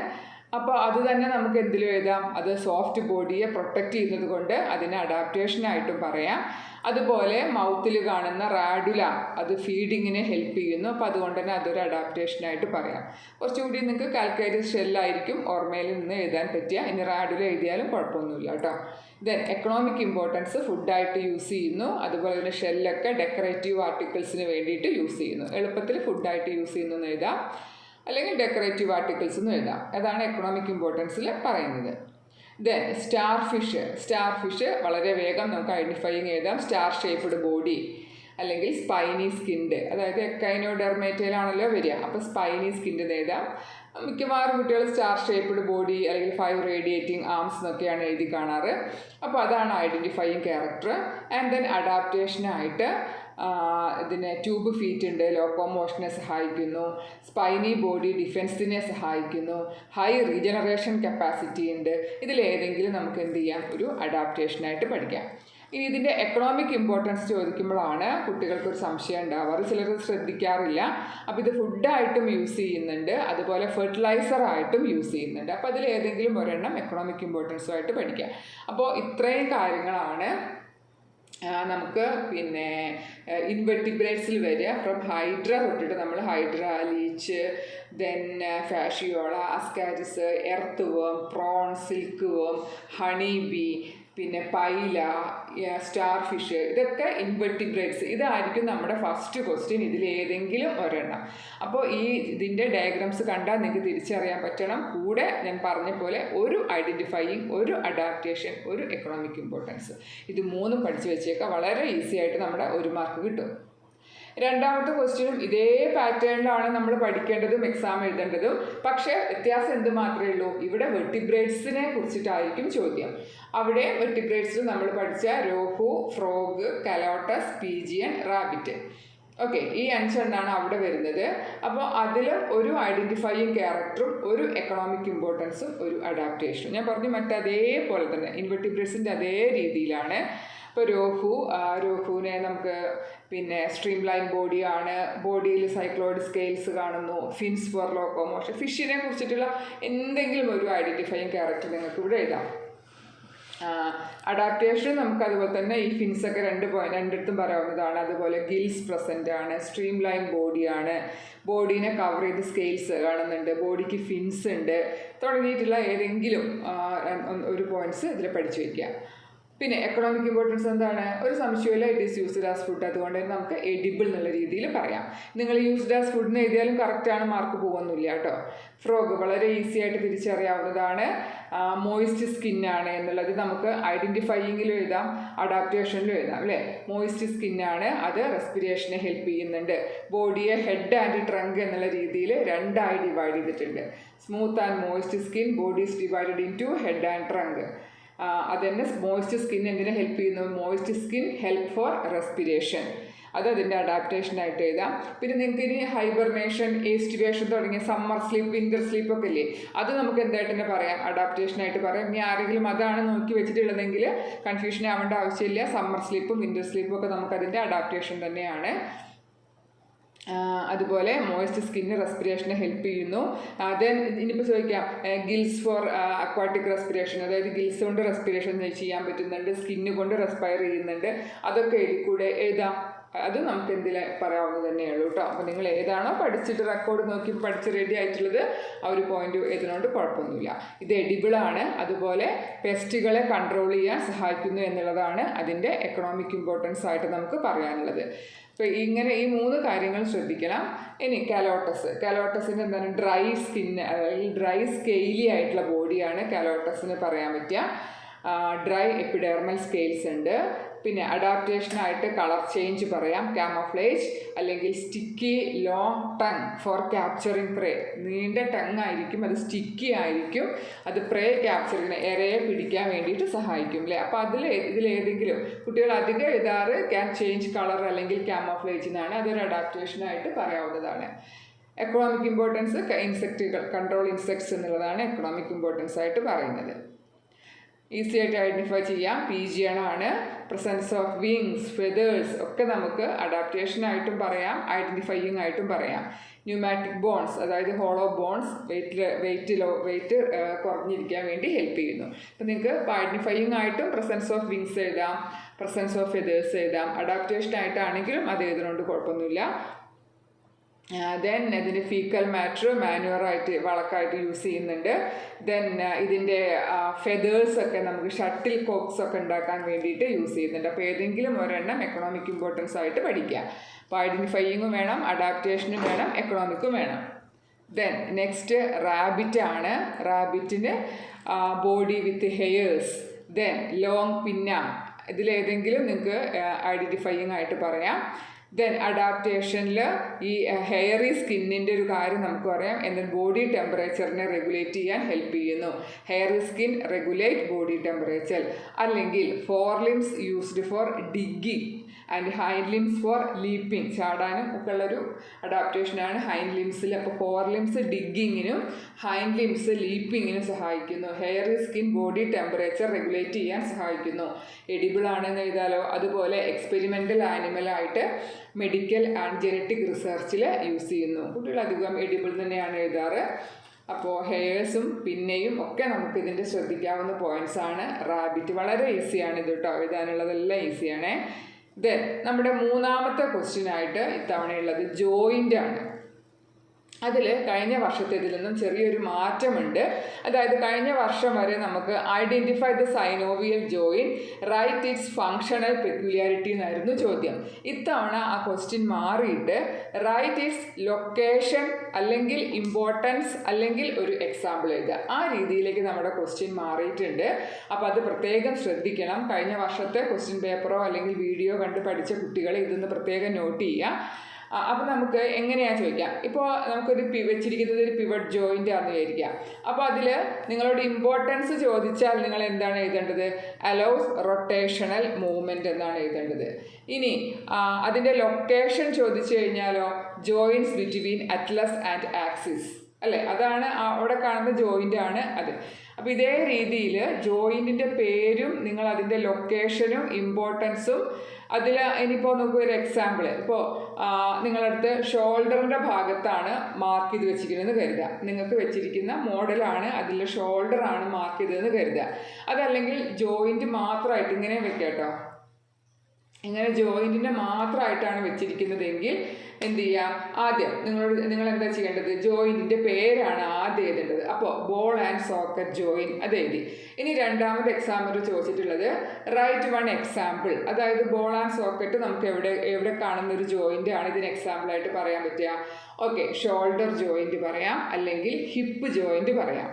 അപ്പോൾ അത് തന്നെ നമുക്ക് എന്തിലും എഴുതാം, അത് സോഫ്റ്റ് ബോഡിയെ പ്രൊട്ടക്റ്റ് ചെയ്യുന്നത് കൊണ്ട് അതിനെ അഡാപ്റ്റേഷനായിട്ടും പറയാം. അതുപോലെ മൗത്തിൽ കാണുന്ന റാഡുല അത് ഫീഡിങ്ങിനെ ഹെൽപ്പ് ചെയ്യുന്നു. അപ്പോൾ അതുകൊണ്ട് തന്നെ അതൊരു അഡാപ്റ്റേഷനായിട്ട് പറയാം. കുറച്ചുകൂടി നിങ്ങൾക്ക് കാൽക്കേരിയസ് ഷെല്ലായിരിക്കും ഓർമ്മയിൽ നിന്ന് എഴുതാൻ പറ്റുക. ഇനി റാഡുല എഴുതിയാലും കുഴപ്പമൊന്നുമില്ല കേട്ടോ. ദെൻ എക്കണോമിക് ഇമ്പോർട്ടൻസ് ഫുഡായിട്ട് യൂസ് ചെയ്യുന്നു. അതുപോലെ തന്നെ ഷെല്ലൊക്കെ ഡെക്കറേറ്റീവ് ആർട്ടിക്കിൾസിന് വേണ്ടിയിട്ട് യൂസ് ചെയ്യുന്നു. എളുപ്പത്തിൽ ഫുഡായിട്ട് യൂസ് ചെയ്യുന്നു എന്ന് എഴുതാം, അല്ലെങ്കിൽ ഡെക്കറേറ്റീവ് ആർട്ടിക്കിൾസ് എന്ന് എഴുതാം. അതാണ് എക്കണോമിക് ഇമ്പോർട്ടൻസിൽ പറയുന്നത്. ദെൻ സ്റ്റാർ ഫിഷ് വളരെ വേഗം നമുക്ക് ഐഡൻറ്റിഫയിങ് എഴുതാം. സ്റ്റാർ ഷേപ്പ്ഡ് ബോഡി അല്ലെങ്കിൽ സ്പൈനി സ്കിൻഡ്, അതായത് എക്കൈനോഡെർമേറ്റയിലാണല്ലോ വരിക. അപ്പോൾ സ്പൈനി സ്കിൻഡ് എന്ന് എഴുതാം. മിക്കവാറും കുട്ടികൾ സ്റ്റാർ ഷേപ്പ്ഡ് ബോഡി അല്ലെങ്കിൽ 5 റേഡിയേറ്റിംഗ് ആംസ് എന്നൊക്കെയാണ് എഴുതി കാണാറ്. അപ്പോൾ അതാണ് ഐഡൻറ്റിഫയിങ് ക്യാരക്ടർ. ആൻഡ് ദെൻ അഡാപ്റ്റേഷനായിട്ട് ഇതിന് ട്യൂബ് ഫീറ്റ് ഉണ്ട്, ലോക്കോമോഷനെ സഹായിക്കുന്നു. സ്പൈനി ബോഡി ഡിഫെൻസിനെ സഹായിക്കുന്നു. ഹൈ റീജനറേഷൻ കപ്പാസിറ്റി ഉണ്ട്. ഇതിലേതെങ്കിലും നമുക്ക് എന്ത് ചെയ്യാം, ഒരു അഡാപ്റ്റേഷനായിട്ട് പഠിക്കാം. ഇനി ഇതിൻ്റെ എക്കണോമിക് ഇമ്പോർട്ടൻസ് ചോദിക്കുമ്പോഴാണ് കുട്ടികൾക്കൊരു സംശയം ഉണ്ടാവാറ്. ചിലർ ശ്രദ്ധിക്കാറില്ല. അപ്പോൾ ഇത് ഫുഡായിട്ടും യൂസ് ചെയ്യുന്നുണ്ട്, അതുപോലെ ഫെർട്ടിലൈസറായിട്ടും യൂസ് ചെയ്യുന്നുണ്ട്. അപ്പോൾ അതിലേതെങ്കിലും ഒരെണ്ണം എക്കണോമിക് ഇമ്പോർട്ടൻസുമായിട്ട് പഠിക്കാം. അപ്പോൾ ഇത്രയും കാര്യങ്ങളാണ് നമുക്ക് പിന്നെ ഇൻവെർട്ടിബ്രേറ്റ്സിൽ വരിക. ഫ്രം ഹൈഡ്ര തൊട്ടിട്ട് നമ്മൾ hydra, leech, then fasciola, ascaris, earth worm, prawn, silk വേം, ഹണി ബി, പിന്നെ പൈല, സ്റ്റാർ ഫിഷ്, ഇതൊക്കെ ഇൻവെർട്ടിബ്രേറ്റ്സ്. ഇതായിരിക്കും നമ്മുടെ ഫസ്റ്റ് ക്വസ്റ്റ്യൻ, ഇതിലേതെങ്കിലും ഒരെണ്ണം. അപ്പോൾ ഇതിൻ്റെ ഡയഗ്രാംസ് കണ്ടാൽ നിങ്ങൾക്ക് തിരിച്ചറിയാൻ പറ്റണം. കൂടെ ഞാൻ പറഞ്ഞ പോലെ ഒരു ഐഡൻറ്റിഫയിങ്, ഒരു അഡാപ്റ്റേഷൻ, ഒരു എക്കണോമിക് ഇമ്പോർട്ടൻസ്, ഇത് മൂന്നും പഠിച്ചു വെച്ചേക്കാം. വളരെ ഈസി ആയിട്ട് നമ്മുടെ 1 മാർക്ക് കിട്ടും. രണ്ടാമത്തെ ക്വസ്റ്റ്യനും ഇതേ പാറ്റേണിലാണ് നമ്മൾ പഠിക്കേണ്ടതും എക്സാം എഴുതേണ്ടതും. പക്ഷേ വ്യത്യാസം എന്ത് മാത്രമേ ഉള്ളൂ, ഇവിടെ വെർട്ടിബ്രേറ്റ്സിനെ കുറിച്ചിട്ടായിരിക്കും ചോദ്യം. അവിടെ വെർട്ടിബ്രേറ്റ്സിൽ നമ്മൾ പഠിച്ച rohu, frog, കലോട്ടസ്, pigeon, rabbit, okay, ഈ 5 എണ്ണമാണ് അവിടെ വരുന്നത്. അപ്പോൾ അതിലും ഒരു ഐഡൻറ്റിഫയിങ് ക്യാരക്ടറും ഒരു എക്കണോമിക് ഇമ്പോർട്ടൻസും ഒരു അഡാപ്റ്റേഷനും. ഞാൻ പറഞ്ഞു മറ്റതേപോലെ തന്നെ ഇൻവെർട്ടിബ്രേറ്റ്സിൻ്റെ അതേ രീതിയിലാണ്. ഇപ്പോൾ രോഹുവിനെ നമുക്ക് പിന്നെ സ്ട്രീം ലൈൻ ബോഡിയാണ്, ബോഡിയിൽ സൈക്ലോയിഡ് സ്കെയിൽസ് കാണുന്നു, ഫിൻസ് ഫോർ ലോക്കോമോഷൻ. ഫിഷിനെ കുറിച്ചിട്ടുള്ള എന്തെങ്കിലും ഒരു ഐഡൻറ്റിഫയിങ് ക്യാരക്ടർ നിങ്ങൾക്ക് ഇവിടെ എഴുതാം. അഡാപ്റ്റേഷൻ നമുക്ക് അതുപോലെ തന്നെ ഈ ഫിൻസൊക്കെ രണ്ടിടത്തും പറയാവുന്നതാണ്. അതുപോലെ ഗിൽസ് പ്രസൻ്റ് ആണ്, സ്ട്രീം ലൈൻ ബോഡിയാണ്, ബോഡീനെ കവർ ചെയ്ത് സ്കെയിൽസ് കാണുന്നുണ്ട്, ബോഡിക്ക് ഫിൻസ് ഉണ്ട്, തുടങ്ങിയിട്ടുള്ള ഏതെങ്കിലും ഒരു പോയിന്റ്സ് ഇതിൽ പഠിച്ചു വയ്ക്കുക. പിന്നെ എക്കണോമിക് ഇമ്പോർട്ടൻസ് എന്താണ്, ഒരു സംശയമില്ല, it is used as food. അതുകൊണ്ട് തന്നെ നമുക്ക് എഡിബിൾ എന്നുള്ള രീതിയിൽ പറയാം. നിങ്ങൾ യൂസ്ഡ് ആസ് ഫുഡിന് എഴുതിയാലും കറക്റ്റാണ്, മാർക്ക് പോകുന്നില്ല കേട്ടോ. ഫ്രോഗ് വളരെ ഈസി ആയിട്ട് തിരിച്ചറിയാവുന്നതാണ്. മോയിസ്റ്റ് സ്കിന്നാണ് എന്നുള്ളത് നമുക്ക് ഐഡൻറ്റിഫയിങ്ങിലും എഴുതാം, അഡാപ്റ്റേഷനിലും എഴുതാം അല്ലേ. മോയിസ്റ്റ് സ്കിന്നാണ്, അത് റെസ്പിറേഷനെ ഹെൽപ്പ് ചെയ്യുന്നുണ്ട്. ബോഡിയെ ഹെഡ് ആൻഡ് ട്രങ്ക് എന്നുള്ള രീതിയിൽ 2ആയി ഡിവൈഡ് ചെയ്തിട്ടുണ്ട്. Smooth and moist skin, body is divided into head and trunk. അതുതന്നെ മോയിസ്റ്റ് സ്കിൻ എന്തിനെ ഹെൽപ്പ് ചെയ്യുന്നു, moist skin help for respiration, അത് അതിൻ്റെ അഡാപ്റ്റേഷനായിട്ട് എഴുതാം. പിന്നെ നിങ്ങൾക്ക് ഇനി ഹൈബർനേഷൻ, ഏസ്റ്റിവേഷൻ തുടങ്ങിയ സമ്മർ സ്ലീപ്പ്, വിൻ്റർ സ്ലീപ്പ് ഒക്കെ ഇല്ലേ, അത് നമുക്ക് എന്തായിട്ട് തന്നെ പറയാം, അഡാപ്റ്റേഷനായിട്ട് പറയാം. ഇനി ആരെങ്കിലും അതാണ് നോക്കി വെച്ചിട്ടുള്ളതെങ്കിൽ കൺഫ്യൂഷൻ ആവേണ്ട ആവശ്യമില്ല. സമ്മർ സ്ലീപ്പും വിൻ്റർ സ്ലീപ്പും ഒക്കെ നമുക്കതിൻ്റെ അഡാപ്റ്റേഷൻ തന്നെയാണ്. അതുപോലെ മോയിസ്റ്റ് സ്കിന്ന് റെസ്പിറേഷനെ ഹെൽപ്പ് ചെയ്യുന്നു. ദെൻ ഇനിയിപ്പോൾ ചോദിക്കാം ഗിൽസ് ഫോർ അക്വാട്ടിക് റെസ്പിറേഷൻ, അതായത് ഗിൽസ് കൊണ്ട് റെസ്പിറേഷൻ ചെയ്യാൻ പറ്റുന്നുണ്ട്, സ്കിന്ന് കൊണ്ട് റെസ്പയർ ചെയ്യുന്നുണ്ട്, അതൊക്കെ കൂടെ എഴുതാം. അത് നമുക്ക് എന്തിൽ പറയാവുന്നത് തന്നെയുള്ളൂ കേട്ടോ. അപ്പോൾ നിങ്ങൾ ഏതാണോ പഠിച്ചിട്ട് റെക്കോർഡ് നോക്കി പഠിച്ച് റെഡി ആയിട്ടുള്ളത് ആ ഒരു പോയിന്റ് എഴുതുന്നതുകൊണ്ട് കുഴപ്പമൊന്നുമില്ല. ഇത് എഡിബിളാണ്, അതുപോലെ പെസ്റ്റുകളെ കൺട്രോൾ ചെയ്യാൻ സഹായിക്കുന്നു എന്നുള്ളതാണ് അതിൻ്റെ എക്കണോമിക് ഇമ്പോർട്ടൻസ് ആയിട്ട് നമുക്ക് പറയാനുള്ളത്. അപ്പോൾ ഇങ്ങനെ ഈ 3 കാര്യങ്ങൾ ശ്രദ്ധിക്കണം. ഇനി കാലോട്ടസിൻ്റെ എന്താണ് ഡ്രൈ സ്കിന്ന്, അല്ലെങ്കിൽ ഡ്രൈ സ്കെയിലി ആയിട്ടുള്ള ബോഡിയാണ് കാലോട്ടസിന് പറയാൻ പറ്റുക. ഡ്രൈ എപ്പിഡെർമൽ സ്കെയിൽസ് ഉണ്ട്. പിന്നെ അഡാപ്റ്റേഷനായിട്ട് കളർ ചേഞ്ച് പറയാം, ക്യാമോഫ്ലേജ്, അല്ലെങ്കിൽ sticky long tongue for capturing prey. നീണ്ട ടങ് ആയിരിക്കും, അത് സ്റ്റിക്കി ആയിരിക്കും, അത് പ്രേ ക്യാപ്ചറിങ് ഇരയെ പിടിക്കാൻ വേണ്ടിയിട്ട് സഹായിക്കും അല്ലേ. അപ്പോൾ ഇതിലേതെങ്കിലും കുട്ടികൾ അധികം എഴുതാറ് ക്യാൻ ചേഞ്ച് കളർ അല്ലെങ്കിൽ ക്യാമോഫ്ലേജ് എന്നാണ്. അതൊരു അഡാപ്റ്റേഷനായിട്ട് പറയാവുന്നതാണ്. എക്കണോമിക് ഇമ്പോർട്ടൻസ് കൺട്രോൾ ഇൻസെക്ട്സ് എന്നുള്ളതാണ് എക്കണോമിക് ഇമ്പോർട്ടൻസ് ആയിട്ട് പറയുന്നത്. ഈസി ആയിട്ട് ഐഡൻറ്റിഫൈ ചെയ്യാം. പീജിയണാണ്. പ്രസൻസ് ഓഫ് വിങ്സ്, ഫെതേഴ്സ് ഒക്കെ നമുക്ക് അഡാപ്റ്റേഷനായിട്ടും പറയാം, ഐഡൻറ്റിഫൈയിങ് ആയിട്ടും പറയാം. ന്യൂമാറ്റിക് ബോൺസ്, അതായത് ഹോളോ ബോൺസ് വെയിറ്റ് കുറഞ്ഞിരിക്കാൻ വേണ്ടി ഹെൽപ്പ് ചെയ്യുന്നു. അപ്പോൾ നിങ്ങൾക്ക് ഐഡൻറ്റിഫൈയിങ് ആയിട്ടും പ്രസൻസ് ഓഫ് വിങ്സ് എഴുതാം, പ്രസൻസ് ഓഫ് ഫെതേഴ്സ് എഴുതാം. അഡാപ്റ്റേഷനായിട്ടാണെങ്കിലും അത് എഴുതുന്നതുകൊണ്ട് കുഴപ്പമൊന്നുമില്ല. ദെൻ ഇതിൻ്റെ ഫീക്കൽ മാറ്റർ മാനുവറായിട്ട് വളക്കായിട്ട് യൂസ് ചെയ്യുന്നുണ്ട്. ദെൻ ഇതിൻ്റെ ഫെതേഴ്സൊക്കെ നമുക്ക് ഷട്ടിൽ കോക്സ് ഒക്കെ ഉണ്ടാക്കാൻ വേണ്ടിയിട്ട് യൂസ് ചെയ്യുന്നുണ്ട്. അപ്പോൾ ഏതെങ്കിലും ഒരെണ്ണം എക്കണോമിക് ഇമ്പോർട്ടൻസ് ആയിട്ട് പഠിക്കുക. അപ്പോൾ ഐഡൻറ്റിഫൈയിങ്ങും വേണം, അഡാപ്റ്റേഷനും വേണം, എക്കണോമിക്കും വേണം. ദെൻ നെക്സ്റ്റ് റാബിറ്റ് ആണ്. റാബിറ്റിന് body with hairs, then long pinna, ഇതിലേതെങ്കിലും നിങ്ങൾക്ക് ഐഡൻറ്റിഫൈയിങ് ആയിട്ട് പറയാം. ദെൻ അഡാപ്റ്റേഷനിൽ ഈ ഹെയറി സ്കിന്നിൻ്റെ ഒരു കാര്യം നമുക്ക് പറയാം. എന്നാൽ ബോഡി ടെമ്പറേച്ചറിനെ റെഗുലേറ്റ് ചെയ്യാൻ ഹെൽപ്പ് ചെയ്യുന്നു. Hairy skin regulate body temperature. അല്ലെങ്കിൽ fore limbs used for digging and hind limbs for leaping, ചാടാനും ഒക്കെ ഉള്ളൊരു അഡാപ്റ്റേഷനാണ് ഹൈൻഡ് ലിംസിൽ. അപ്പോൾ ഫോർ ലിംസ് ഡിഗ്ഗിങ്ങിനും ഹൈൻഡ് ലിംസ് ലീപ്പിങ്ങിനും സഹായിക്കുന്നു. Hairy skin body temperature regulate ചെയ്യാൻ സഹായിക്കുന്നു. എഡിബിൾ ആണെന്ന് എഴുതാലോ. അതുപോലെ എക്സ്പെരിമെൻ്റൽ ആനിമലായിട്ട് മെഡിക്കൽ ആൻഡ് ജനറ്റിക് റിസർച്ചിൽ യൂസ് ചെയ്യുന്നു. കുട്ടികൾ അധികം എഡിബിൾ തന്നെയാണ് എഴുതാറ്. അപ്പോൾ ഹെയേഴ്സും പിന്നെയും ഒക്കെ നമുക്ക് ഇതിൻ്റെ ശ്രദ്ധിക്കാവുന്ന പോയിൻറ്റ്സ് ആണ്. റാബിറ്റ് വളരെ ഈസിയാണ് ഇത് കേട്ടോ, എഴുതാനുള്ളതെല്ലാം ഈസിയാണേ. ദെൻ നമ്മുടെ മൂന്നാമത്തെ ക്വസ്റ്റ്യനായിട്ട് ഇത്തവണയുള്ളത് ജോയിൻ്റ് ആണ്. അതിൽ കഴിഞ്ഞ വർഷത്തേതിൽ നിന്നും ചെറിയൊരു മാറ്റമുണ്ട്. അതായത് കഴിഞ്ഞ വർഷം വരെ നമുക്ക് identify the synovial joint, write its functional peculiarity എന്നായിരുന്നു ചോദ്യം. ഇത്തവണ ആ ക്വസ്റ്റ്യൻ മാറിയിട്ട് റൈറ്റ് ഇറ്റ്സ് ലൊക്കേഷൻ അല്ലെങ്കിൽ ഇമ്പോർട്ടൻസ് അല്ലെങ്കിൽ ഒരു എക്സാമ്പിൾ എഴുതുക, ആ രീതിയിലേക്ക് നമ്മുടെ ക്വസ്റ്റ്യൻ മാറിയിട്ടുണ്ട്. അപ്പോൾ അത് പ്രത്യേകം ശ്രദ്ധിക്കണം. കഴിഞ്ഞ വർഷത്തെ ക്വസ്റ്റ്യൻ പേപ്പറോ അല്ലെങ്കിൽ വീഡിയോ കണ്ട് പഠിച്ച കുട്ടികൾ ഇതൊന്ന് പ്രത്യേകം നോട്ട് ചെയ്യുക. അപ്പോൾ നമുക്ക് എങ്ങനെയാണ് ചോദിക്കാം. ഇപ്പോൾ നമുക്കൊരു വെച്ചിരിക്കുന്നത് ഒരു പിവറ്റ് ജോയിൻ്റ് ആണെന്ന് വിചാരിക്കുക. അപ്പോൾ അതിൽ നിങ്ങളോട് ഇമ്പോർട്ടൻസ് ചോദിച്ചാൽ നിങ്ങൾ എന്താണ് എഴുതേണ്ടത്? അലൗസ് റൊട്ടേഷണൽ മൂവ്മെൻറ്റ് എന്നാണ് എഴുതേണ്ടത്. ഇനി അതിൻ്റെ ലൊക്കേഷൻ ചോദിച്ചു കഴിഞ്ഞാലോ joints between Atlas and axis അല്ലേ, അതാണ് അവിടെ കാണുന്ന ജോയിൻ്റ് ആണ് അത്. അപ്പോൾ ഇതേ രീതിയിൽ ജോയിൻറ്റിൻ്റെ പേരും നിങ്ങൾ അതിൻ്റെ ലൊക്കേഷനും ഇമ്പോർട്ടൻസും അതിൽ ഇനിയിപ്പോൾ നമുക്ക് ഒരു എക്സാമ്പിൾ, ഇപ്പോൾ നിങ്ങളടുത്ത് ഷോൾഡറിൻ്റെ ഭാഗത്താണ് മാർക്ക് ചെയ്ത് വെച്ചിരിക്കുന്നതെന്ന് കരുതുക. നിങ്ങൾക്ക് വെച്ചിരിക്കുന്ന മോഡലാണ് അതിൽ ഷോൾഡറാണ് മാർക്ക് ചെയ്തതെന്ന് കരുതുക. അതല്ലെങ്കിൽ ജോയിൻറ്റ് മാത്രമായിട്ട് ഇങ്ങനെ വെക്കാം കേട്ടോ. ഇങ്ങനെ ജോയിൻറ്റിനെ മാത്രമായിട്ടാണ് വെച്ചിരിക്കുന്നതെങ്കിൽ എന്ത് ചെയ്യാം, ആദ്യം നിങ്ങൾ എന്താ ചെയ്യേണ്ടത്? ജോയിൻറ്റിൻ്റെ പേരാണ് ആദ്യം എഴുതേണ്ടത്. അപ്പോൾ ബോൾ ആൻഡ് സോക്കറ്റ് ജോയിൻ അത് എഴുതി. ഇനി രണ്ടാമത് എക്സാമ്പിൾ ചോദിച്ചിട്ടുള്ളത് റൈറ്റ് വൺ എക്സാമ്പിൾ, അതായത് ബോൾ ആൻഡ് സോക്കറ്റ് നമുക്ക് എവിടെ കാണുന്ന ഒരു ജോയിൻ്റ് ആണ് ഇതിന് എക്സാമ്പിളായിട്ട് പറയാൻ പറ്റുക. ഓക്കെ, ഷോൾഡർ ജോയിൻറ്റ് പറയാം, അല്ലെങ്കിൽ ഹിപ്പ് ജോയിൻറ്റ് പറയാം.